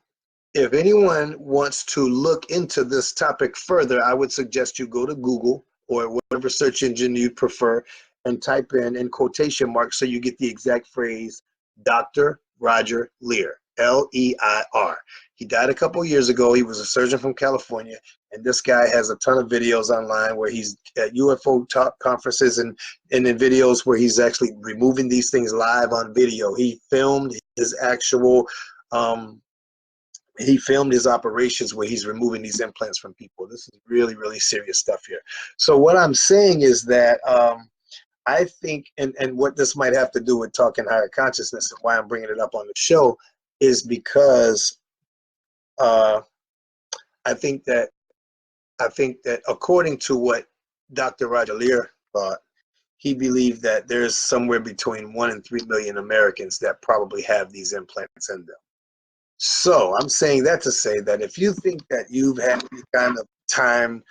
if anyone wants to look into this topic further, I would suggest you go to Google or whatever search engine you prefer and type in quotation marks so you get the exact phrase, Dr. Roger Leir, L-E-I-R. He died a couple years ago. He was a surgeon from California, and this guy has a ton of videos online where he's at UFO talk conferences and in videos where he's actually removing these things live on video. He filmed his actual he filmed his operations where he's removing these implants from people. This is really, really serious stuff here. So what I'm saying is that I think, and what this might have to do with talking higher consciousness and why I'm bringing it up on the show is because I think that according to what Dr. Roger Leir thought, he believed that there's somewhere between 1 and 3 million Americans that probably have these implants in them. So I'm saying that to say that if you think that you've had any kind of time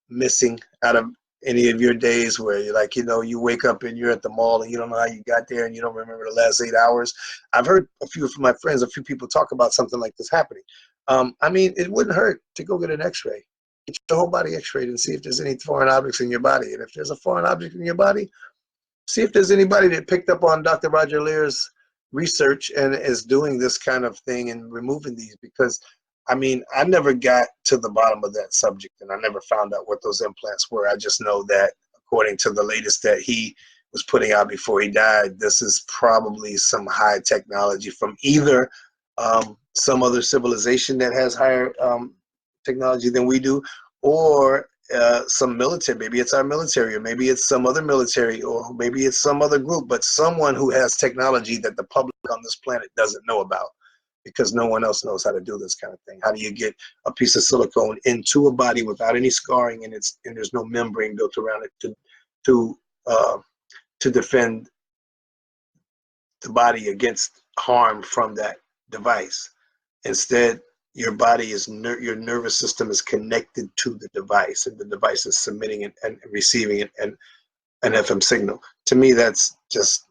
missing out of any of your days where you're like, you wake up and you're at the mall and you don't know how you got there and you don't remember the last 8 hours. I've heard a few of my friends, a few people talk about something like this happening. I mean, it wouldn't hurt to go get an x-ray. Get your whole body x-rayed and see if there's any foreign objects in your body. And if there's a foreign object in your body, see if there's anybody that picked up on Dr. Roger Leir's research and is doing this kind of thing and removing these, because I mean, I never got to the bottom of that subject and I never found out what those implants were. I just know that according to the latest that he was putting out before he died, this is probably some high technology from either some other civilization that has higher technology than we do, or some military. Maybe it's our military, or maybe it's some other military, or maybe it's some other group, but someone who has technology that the public on this planet doesn't know about, because no one else knows how to do this kind of thing. How do you get a piece of silicone into a body without any scarring, and there's no membrane built around it to defend the body against harm from that device? Instead, your body is your nervous system is connected to the device, and the device is submitting it and receiving it and an FM signal. To me, that's just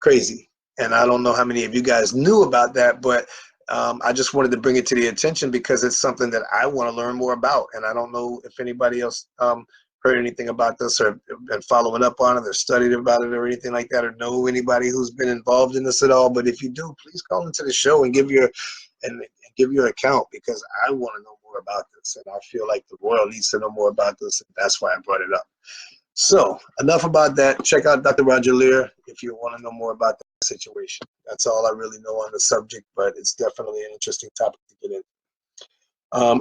crazy. And I don't know how many of you guys knew about that, but I just wanted to bring it to the attention because it's something that I want to learn more about. And I don't know if anybody else heard anything about this or been following up on it or studied about it or anything like that, or know anybody who's been involved in this at all. But if you do, please call into the show and give your account, because I want to know more about this, and I feel like the world needs to know more about this, and that's why I brought it up. So enough about that. Check out Dr. Roger Leir if you want to know more about the situation. That's all I really know on the subject, but it's definitely an interesting topic to get into.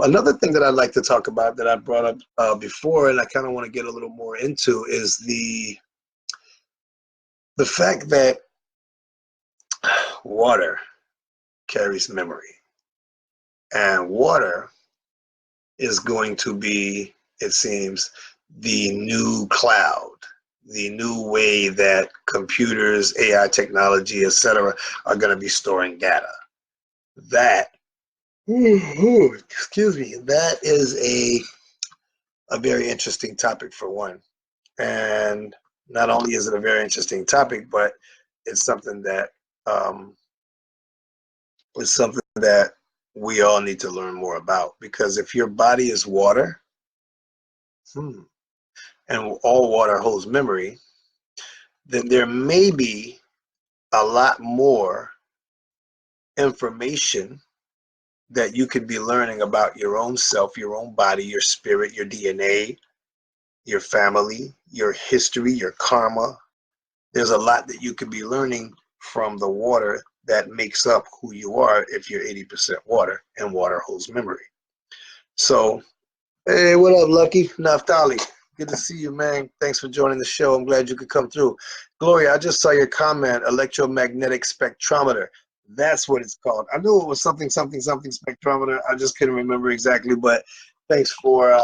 Another thing that I'd like to talk about that I brought up before, and I kind of want to get a little more into, is the fact that water carries memory. And water is going to be, it seems, the new cloud, the new way that computers, AI technology, etc., are going to be storing data. That, excuse me, that is a very interesting topic for one. And not only is it a very interesting topic, but it's something that we all need to learn more about, because if your body is water, and all water holds memory, then there may be a lot more information that you could be learning about your own self, your own body, your spirit, your DNA, your family, your history, your karma. There's a lot that you could be learning from the water that makes up who you are if you're 80% water, and water holds memory. So, hey, what up, Lucky? Naftali, good to see you, man. Thanks for joining the show. I'm glad you could come through. Gloria, I just saw your comment, electromagnetic spectrometer. That's what it's called. I knew it was something spectrometer. I just couldn't remember exactly, but thanks for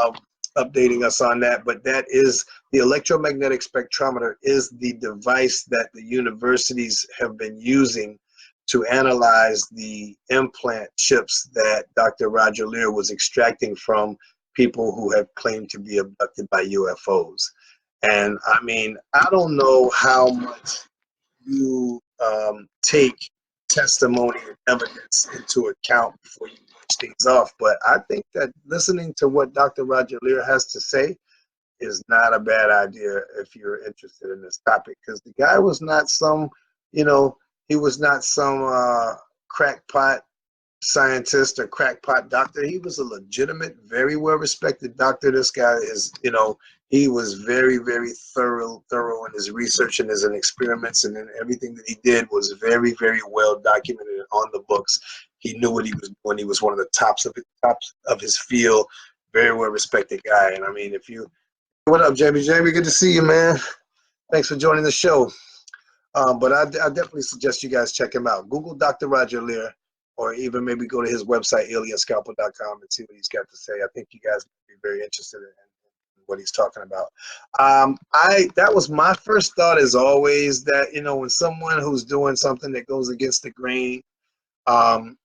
updating us on that. But that is the electromagnetic spectrometer, is the device that the universities have been using to analyze the implant chips that Dr. Roger Leir was extracting from people who have claimed to be abducted by UFOs. And I mean, I don't know how much you take testimony and evidence into account before you push things off, but I think that listening to what Dr. Roger Lear has to say is not a bad idea if you're interested in this topic, because the guy was not some, you know, he was not some crackpot scientist or crackpot doctor. He was a legitimate, very well respected doctor. This guy is, you know, he was very, very thorough in his research and his experiments, and then everything that he did was very, very well documented on the books. He knew what he was doing. He was one of the tops of his field. Very well respected guy. And I mean, if you, what up, Jamie? Jamie, good to see you, man. Thanks for joining the show. But I definitely suggest you guys check him out. Google Dr. Roger Lear, or even maybe go to his website, alienscalpel.com, and see what he's got to say. I think you guys would be very interested in what he's talking about. That was my first thought, is always that, you know, when someone who's doing something that goes against the grain,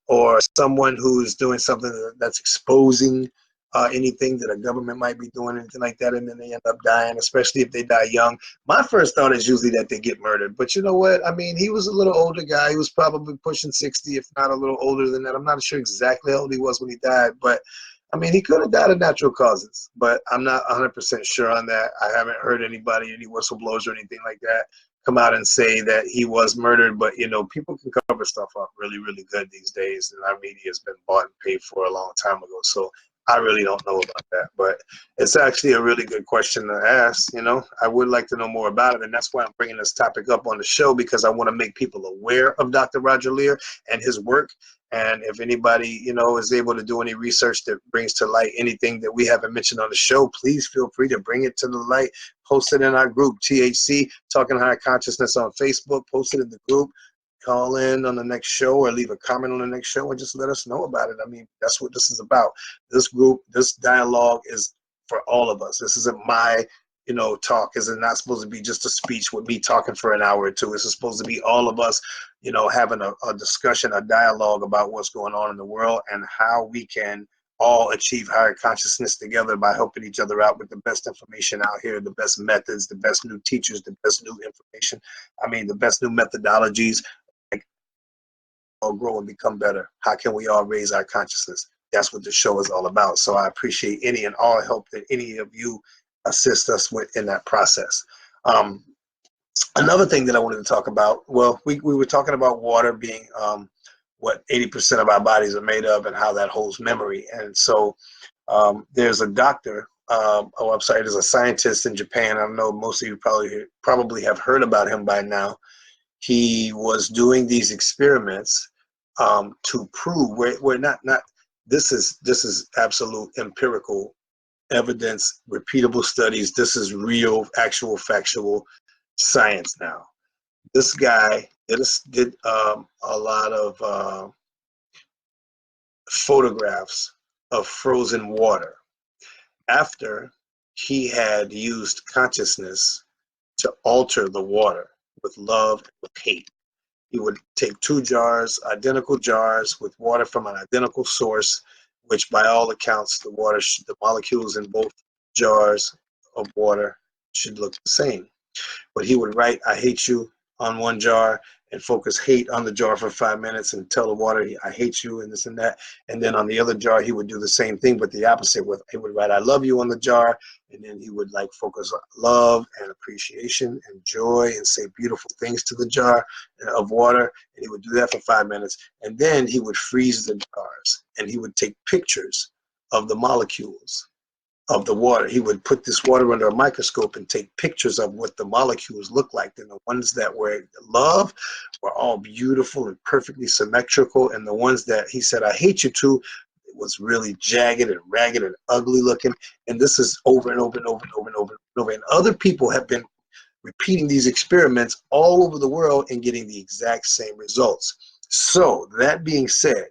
or someone who's doing something that's exposing anything that a government might be doing, anything like that, and then they end up dying, especially if they die young. My first thought is usually that they get murdered. But you know what? I mean, he was a little older guy. He was probably pushing 60, if not a little older than that. I'm not sure exactly how old he was when he died, but I mean, he could have died of natural causes, but I'm not 100% sure on that. I haven't heard anybody, any whistleblowers or anything like that, come out and say that he was murdered. But, you know, people can cover stuff up really, really good these days, and our media has been bought and paid for a long time ago. So I really don't know about that, but it's actually a really good question to ask. You know, I would like to know more about it, and that's why I'm bringing this topic up on the show, because I want to make people aware of Dr. Roger Lear and his work. And if anybody, you know, is able to do any research that brings to light anything that we haven't mentioned on the show, please feel free to bring it to the light. Post it in our group, THC Talking Higher Consciousness on Facebook. Post it in the group. Call in on the next show or leave a comment on the next show and just let us know about it. I mean, that's what this is about. This group, this dialogue is for all of us. This isn't my, you know, talk. Is it not supposed to be just a speech with me talking for an hour or two? It's supposed to be all of us, you know, having a discussion, a dialogue about what's going on in the world and how we can all achieve higher consciousness together by helping each other out with the best information out here, the best methods, the best new teachers, the best new information. I mean, the best new methodologies. All grow and become better. How can we all raise our consciousness? That's what the show is all about. So I appreciate any and all help that any of you assist us with in that process. Another thing that I wanted to talk about, well, we were talking about water being what 80% of our bodies are made of and how that holds memory. And so there's a doctor, there's a scientist in Japan. I don't know, most of you probably have heard about him by now. He was doing these experiments to prove we're not this is absolute empirical evidence, repeatable studies. This is real, actual, factual science now. This guy did a lot of photographs of frozen water after he had used consciousness to alter the water with love and with hate. He would take two jars, identical jars, with water from an identical source, which by all accounts, the molecules in both jars of water should look the same. But he would write, "I hate you," on one jar and focus hate on the jar for 5 minutes and tell the water, "I hate you," and this and that. And then on the other jar, he would do the same thing, but the opposite. He would write, "I love you," on the jar, and then he would like focus on love and appreciation and joy and say beautiful things to the jar of water. And he would do that for 5 minutes. And then he would freeze the jars and he would take pictures of the molecules of the water. He would put this water under a microscope and take pictures of what the molecules look like. And the ones that were love were all beautiful and perfectly symmetrical. And the ones that he said, "I hate you" to, it was really jagged and ragged and ugly looking. And this is over and over and over and over and over and over. And other people have been repeating these experiments all over the world and getting the exact same results. So that being said,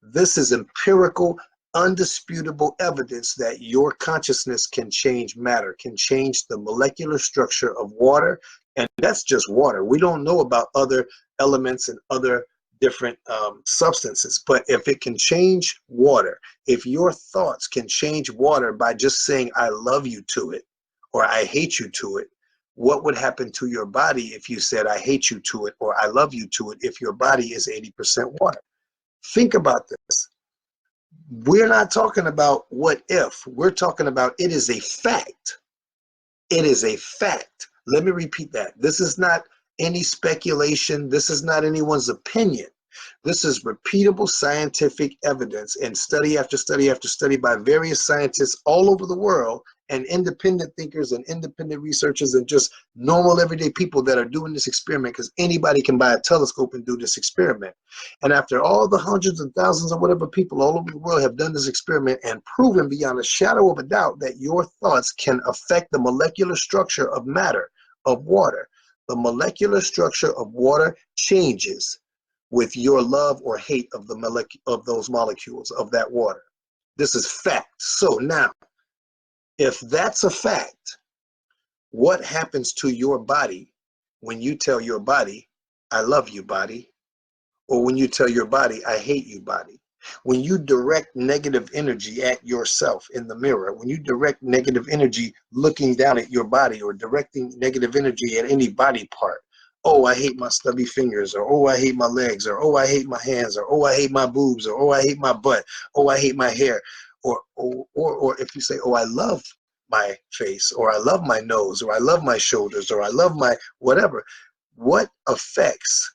this is empirical, undisputable evidence that your consciousness can change matter, can change the molecular structure of water. And that's just water. We don't know about other elements and other different substances. But if it can change water, if your thoughts can change water by just saying I love you to it or I hate you to it, what would happen to your body if you said I hate you to it or I love you to it if your body is 80% water? Think about this. We're not talking about what if. We're talking about it is a fact. It is a fact. Let me repeat that. This is not any speculation. This is not anyone's opinion. This is repeatable scientific evidence and study after study after study by various scientists all over the world and independent thinkers and independent researchers and just normal everyday people that are doing this experiment, because anybody can buy a telescope and do this experiment. And after all the hundreds and thousands of whatever people all over the world have done this experiment and proven beyond a shadow of a doubt that your thoughts can affect the molecular structure of matter, of water. The molecular structure of water changes with your love or hate of those molecules of that water. This is fact. So now, if that's a fact, what happens to your body when you tell your body, I love you, body? Or when you tell your body, I hate you, body? When you direct negative energy at yourself in the mirror, when you direct negative energy looking down at your body or directing negative energy at any body part, oh, I hate my stubby fingers, or oh, I hate my legs, or oh, I hate my hands, or oh, I hate my boobs, or oh, I hate my butt, oh, I hate my hair, or if you say, oh, I love my face, or I love my nose, or I love my shoulders, or I love my whatever, what effects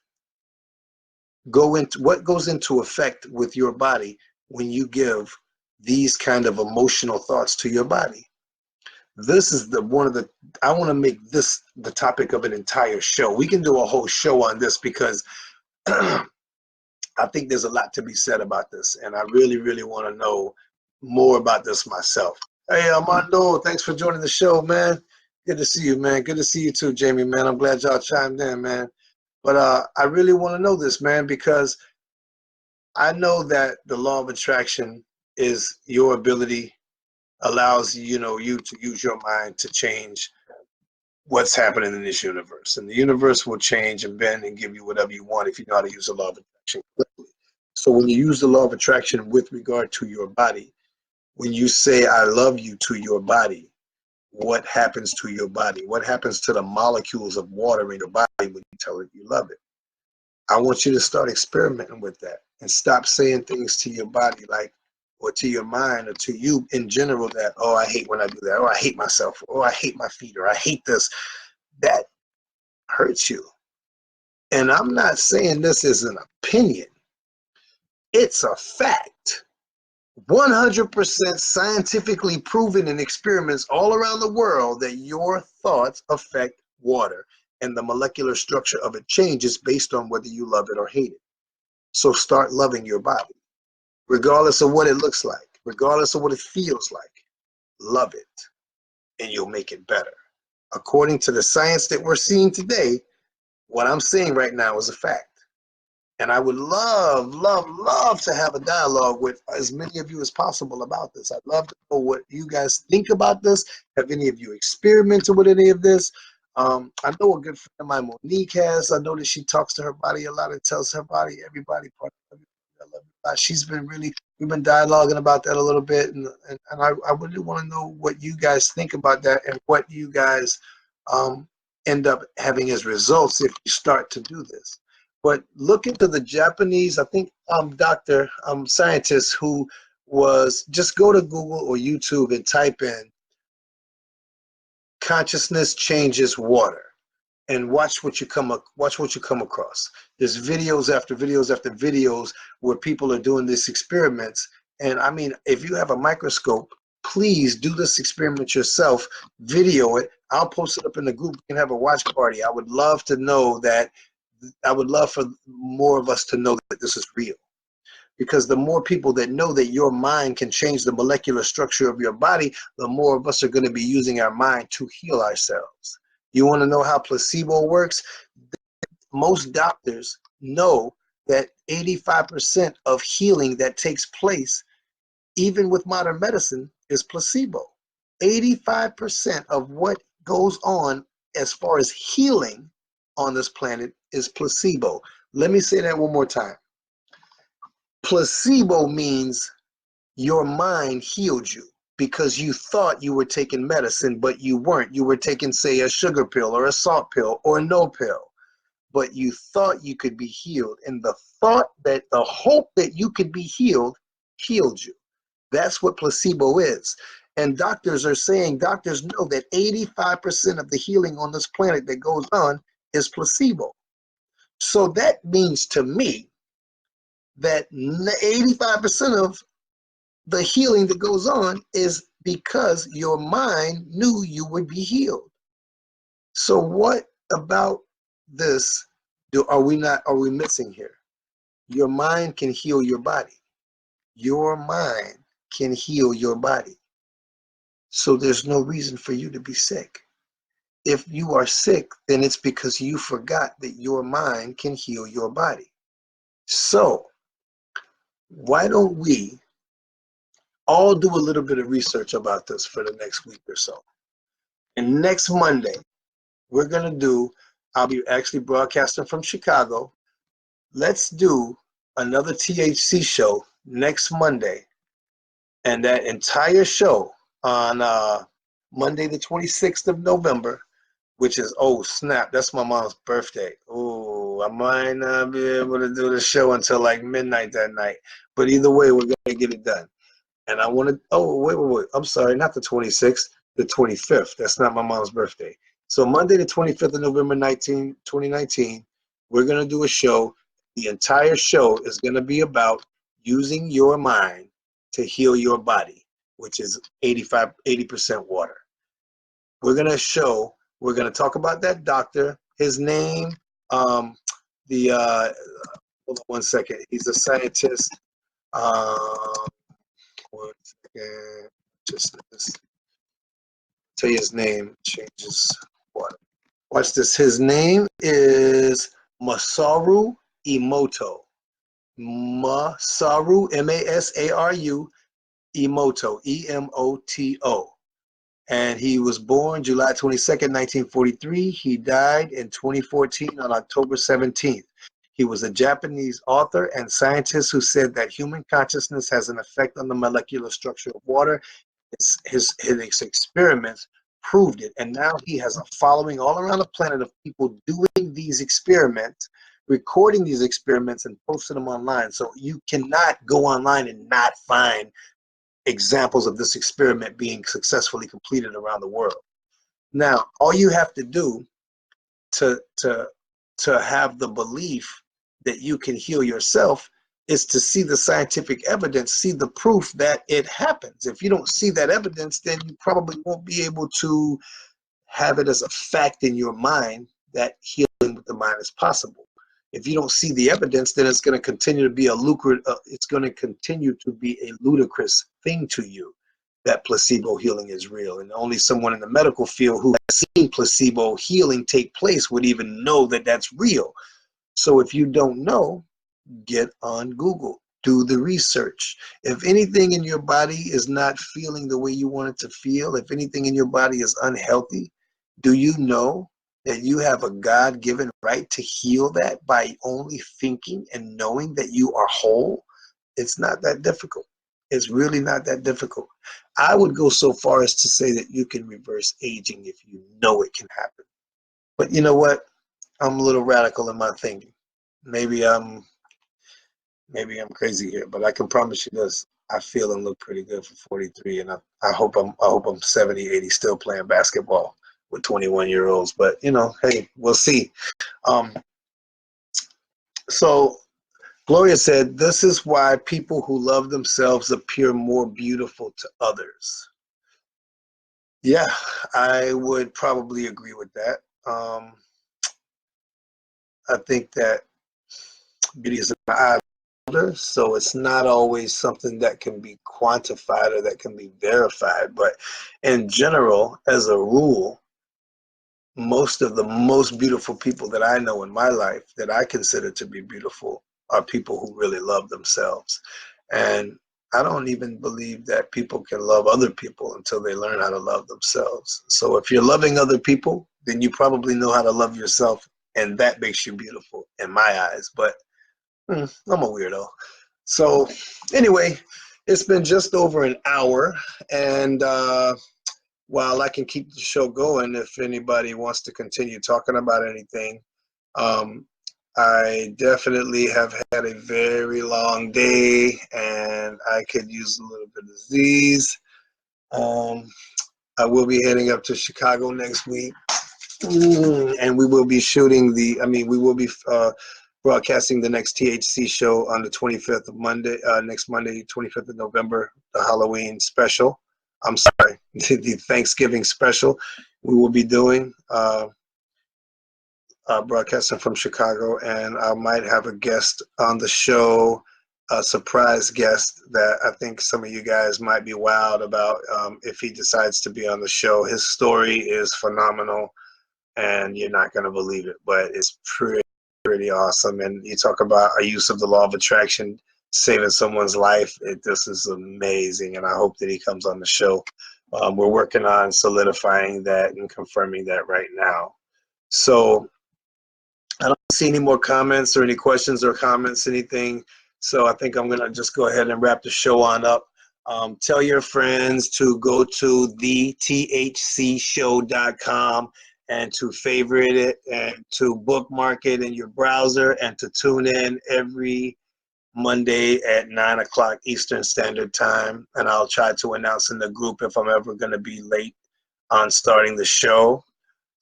what goes into effect with your body when you give these kind of emotional thoughts to your body? This is I want to make this the topic of an entire show. We can do a whole show on this because I think there's a lot to be said about this, and I really, really want to know more about this myself. Hey, Armando, thanks for joining the show, man. Good to see you, man. Good to see you too, Jamie, man. I'm glad y'all chimed in, man. But I really want to know this, man, because I know that the law of attraction is your ability, allows you to use your mind to change what's happening in this universe. And the universe will change and bend and give you whatever you want if you know how to use the law of attraction correctly. So when you use the law of attraction with regard to your body, when you say I love you to your body, what happens to your body? What happens to the molecules of water in your body when you tell it you love it? I want you to start experimenting with that and stop saying things to your body like, or to your mind or to you in general that, oh, I hate when I do that, or I hate myself, or I hate my feet, or I hate this. That hurts you. And I'm not saying this is an opinion. It's a fact. 100% scientifically proven in experiments all around the world that your thoughts affect water and the molecular structure of it changes based on whether you love it or hate it. So start loving your body, regardless of what it looks like, regardless of what it feels like. Love it, and you'll make it better. According to the science that we're seeing today, what I'm saying right now is a fact. And I would love, love, love to have a dialogue with as many of you as possible about this. I'd love to know what you guys think about this. Have any of you experimented with any of this? I know a good friend of mine, Monique, has. I know that she talks to her body a lot and tells her body, everybody, part of it. I love you. She's been we've been dialoguing about that a little bit. And I really want to know what you guys think about that and what you guys end up having as results if you start to do this. But look into the Japanese, I think, doctor, scientist who was, just go to Google or YouTube and type in consciousness changes water and watch what you come across. There's videos after videos after videos where people are doing these experiments. And I mean, if you have a microscope, please do this experiment yourself, video it. I'll post it up in the group. You can have a watch party. I would love to know that. I would love for more of us to know that this is real, because the more people that know that your mind can change the molecular structure of your body, the more of us are going to be using our mind to heal ourselves. You want to know how placebo works? Most doctors know that 85% of healing that takes place, even with modern medicine, is placebo. 85% of what goes on as far as healing on this planet is placebo. Let me say that one more time. Placebo means your mind healed you because you thought you were taking medicine, but you weren't. You were taking, say, a sugar pill or a salt pill or no pill, but you thought you could be healed. And the hope that you could be healed you. That's what placebo is. And doctors know that 85% of the healing on this planet that goes on is placebo. So that means to me that 85% of the healing that goes on is because your mind knew you would be healed. So what about this are we missing here? Your mind can heal your body. Your mind can heal your body. So there's no reason for you to be sick. If you are sick, then it's because you forgot that your mind can heal your body. So why don't we all do a little bit of research about this for the next week or so? And next Monday, we're going to I'll be actually broadcasting from Chicago. Let's do another THC show next Monday. And that entire show on Monday, the 26th of November, which is, oh snap, that's my mom's birthday. Oh, I might not be able to do the show until like midnight that night. But either way, we're going to get it done. And I want to, wait. I'm sorry, not the 26th, the 25th. That's not my mom's birthday. So Monday, the 25th of November, 2019, we're going to do a show. The entire show is going to be about using your mind to heal your body, which is 80% water. We're going to talk about that doctor, his name, hold on one second. He's a scientist. One second, just tell you his name changes water. Watch this. His name is Masaru Emoto. Masaru, Masaru, Emoto, Emoto. And he was born July 22nd, 1943. He died in 2014 on October 17th. He was a Japanese author and scientist who said that human consciousness has an effect on the molecular structure of water. His experiments proved it. And now he has a following all around the planet of people doing these experiments, recording these experiments and posting them online. So you cannot go online and not find examples of this experiment being successfully completed around the world. Now, all you have to do to have the belief that you can heal yourself is to see the scientific evidence, see the proof that it happens. If you don't see that evidence, then you probably won't be able to have it as a fact in your mind that healing with the mind is possible. If you don't see the evidence, then it's going to continue to be a ludicrous thing to you that placebo healing is real. And only someone in the medical field who has seen placebo healing take place would even know that that's real. So if you don't know, get on Google, do the research. If anything in your body is not feeling the way you want it to feel, if anything in your body is unhealthy, do you know that you have a God-given right to heal that by only thinking and knowing that you are whole? It's not that difficult. It's really not that difficult. I would go so far as to say that you can reverse aging if you know it can happen. But you know what? I'm a little radical in my thinking. Maybe I'm crazy here, but I can promise you this: I feel and look pretty good for 43, and I hope I'm 70, 80 still playing basketball with 21-year-olds. But you know, hey, we'll see. So Gloria said, "This is why people who love themselves appear more beautiful to others." Yeah, I would probably agree with that. I think that beauty is an eye, so it's not always something that can be quantified or that can be verified. But in general, as a rule, most of the most beautiful people that I know in my life that I consider to be beautiful are people who really love themselves. And I don't even believe that people can love other people until they learn how to love themselves. So if you're loving other people, then you probably know how to love yourself and that makes you beautiful in my eyes. But I'm a weirdo. So anyway, it's been just over an hour, and while I can keep the show going, if anybody wants to continue talking about anything, I definitely have had a very long day, and I could use a little bit of Z's. I will be heading up to Chicago next week, and we will be shooting we will be broadcasting the next THC show on the 25th of Monday, next Monday, 25th of November, the Halloween special. I'm sorry, the Thanksgiving special we will be doing, broadcasting from Chicago, and I might have a guest on the show, a surprise guest that I think some of you guys might be wild about if he decides to be on the show. His story is phenomenal, and you're not going to believe it, but it's pretty awesome. And you talk about a use of the law of attraction saving someone's life. This is amazing, and I hope that he comes on the show. We're working on solidifying that and confirming that right now. So I don't see any more comments or any questions or comments, anything. So I think I'm going to just go ahead and wrap the show on up. Tell your friends to go to thethcshow.com and to favorite it and to bookmark it in your browser and to tune in every Monday at 9 o'clock Eastern Standard Time. And I'll try to announce in the group if I'm ever going to be late on starting the show.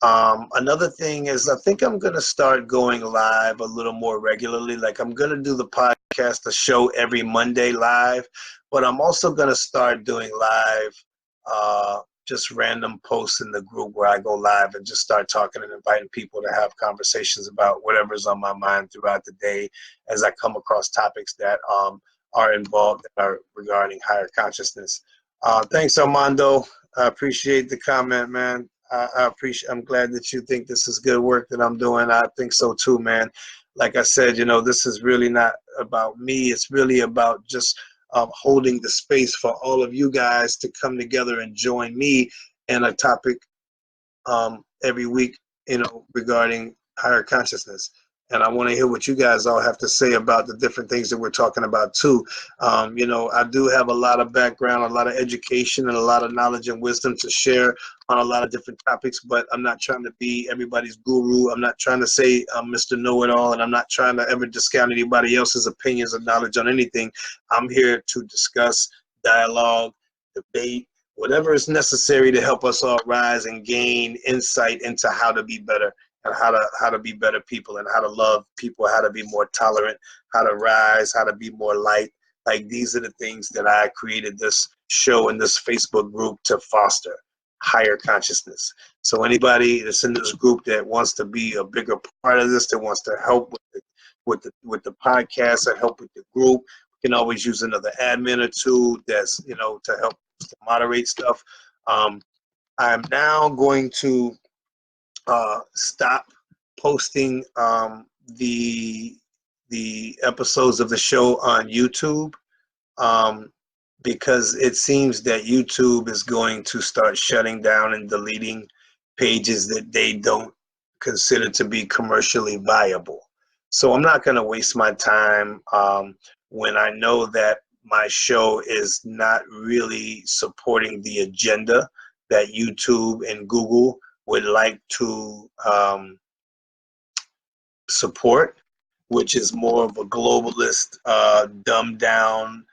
Another thing is I think I'm going to start going live a little more regularly. Like I'm going to do the podcast, the show every Monday live, but I'm also going to start doing live, just random posts in the group where I go live and just start talking and inviting people to have conversations about whatever's on my mind throughout the day as I come across topics that are involved that are regarding higher consciousness. Thanks, Armando. I appreciate the comment, man. I'm glad that you think this is good work that I'm doing. I think so too, man. Like I said, this is really not about me. It's really about just holding the space for all of you guys to come together and join me in a topic every week, regarding higher consciousness. And I want to hear what you guys all have to say about the different things that we're talking about too. I do have a lot of background, a lot of education, and a lot of knowledge and wisdom to share on a lot of different topics, but I'm not trying to be everybody's guru. I'm not trying to say I'm Mr. Know-It-All, and I'm not trying to ever discount anybody else's opinions or knowledge on anything. I'm here to discuss, dialogue, debate, whatever is necessary to help us all rise and gain insight into how to be better and how to be better people and how to love people, how to be more tolerant, how to rise, how to be more light. Like these are the things that I created this show and this Facebook group to foster higher consciousness. So anybody that's in this group that wants to be a bigger part of this, that wants to help with the podcast or help with the group, we can always use another admin or two that's to help to moderate stuff. I'm now going to stop posting the episodes of the show on YouTube, because it seems that YouTube is going to start shutting down and deleting pages that they don't consider to be commercially viable. So I'm not going to waste my time when I know that my show is not really supporting the agenda that YouTube and Google would like to support, which is more of a globalist, dumbed down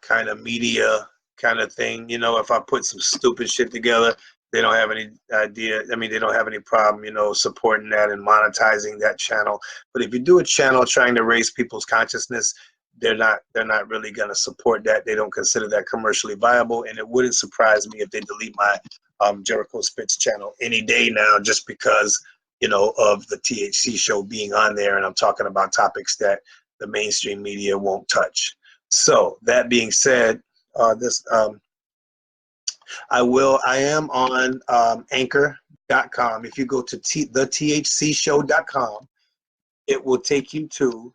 kind of media kind of thing. If I put some stupid shit together, they don't have any idea. They don't have any problem, supporting that and monetizing that channel. But if you do a channel trying to raise people's consciousness, they're not really going to support that. They don't consider that commercially viable, and it wouldn't surprise me if they delete my Jericho Spitz channel any day now, just because of the THC show being on there, and I'm talking about topics that the mainstream media won't touch. So that being said, I am on anchor.com. If you go to thethcshow.com, it will take you to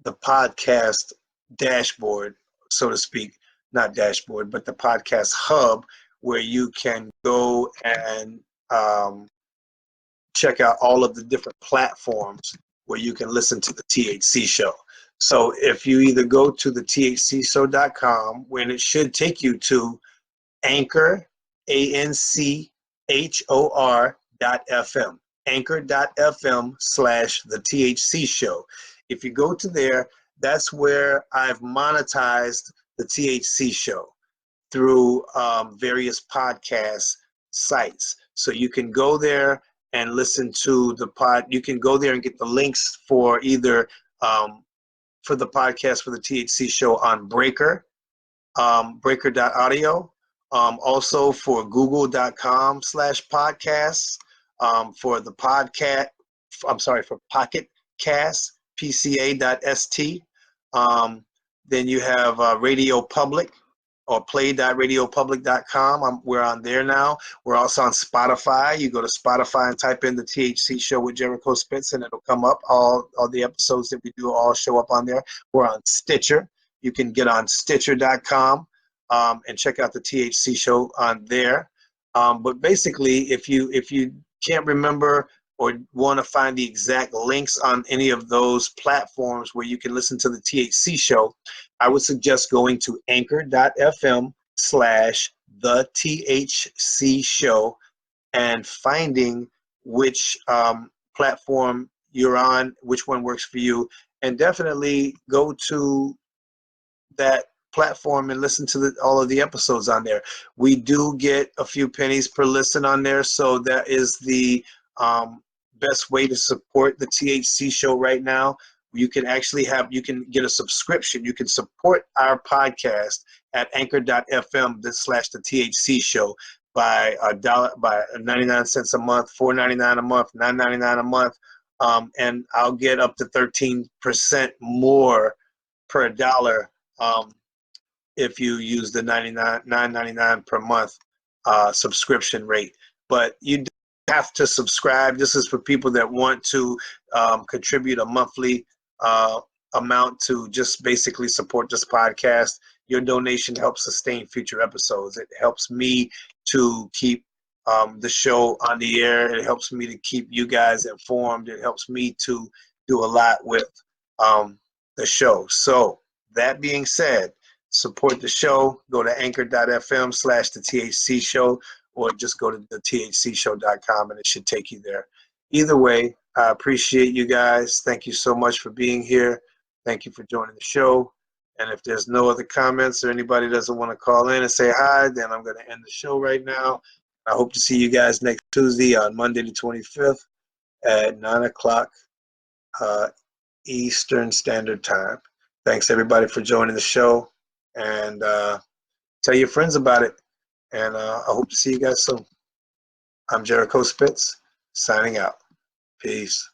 the podcast dashboard, so to speak. Not dashboard, but the podcast hub, where you can go and check out all of the different platforms where you can listen to the THC Show. So if you either go to the thcshow.com, when it should take you to Anchor, ANCHOR.FM, anchor.fm/the THC Show. If you go to there, that's where I've monetized the THC Show through various podcast sites. So you can go there and listen to the pod. You can go there and get the links for either for the podcast for the THC Show on Breaker, breaker.audio, also for google.com/podcasts, for the podcast, for Pocket Cast, pca.st. Then you have Radio Public, or play.radiopublic.com. We're on there now. We're also on Spotify. You go to Spotify and type in the THC Show with Jericho Spitz, and it'll come up. All the episodes that we do all show up on there. We're on Stitcher. You can get on Stitcher.com and check out the THC Show on there. But basically, if you can't remember or want to find the exact links on any of those platforms where you can listen to the THC Show, I would suggest going to anchor.fm/the THC Show and finding which platform you're on, which one works for you, and definitely go to that platform and listen to all of the episodes on there. We do get a few pennies per listen on there, so that is the best way to support the THC Show right now. You can actually you can get a subscription. You can support our podcast at anchor.fm/the THC Show by by 99 cents a month, $4.99 a month, $9.99 a month, and I'll get up to 13% more per dollar if you use the $9.99 per month subscription rate. But you have to subscribe. This is for people that want to contribute a monthly amount to just basically support this podcast. Your donation helps sustain future episodes. It helps me to keep the show on the air. It helps me to keep you guys informed. It helps me to do a lot with the show. So that being said, support the show. Go to anchor.fm/the THC Show, or just go to the thcshow.com and it should take you there. Either way, I appreciate you guys. Thank you so much for being here. Thank you for joining the show. And if there's no other comments or anybody doesn't want to call in and say hi, then I'm going to end the show right now. I hope to see you guys next Tuesday on Monday the 25th at 9 o'clock Eastern Standard Time. Thanks, everybody, for joining the show. And tell your friends about it. And I hope to see you guys soon. I'm Jericho Spitz, signing out. Peace.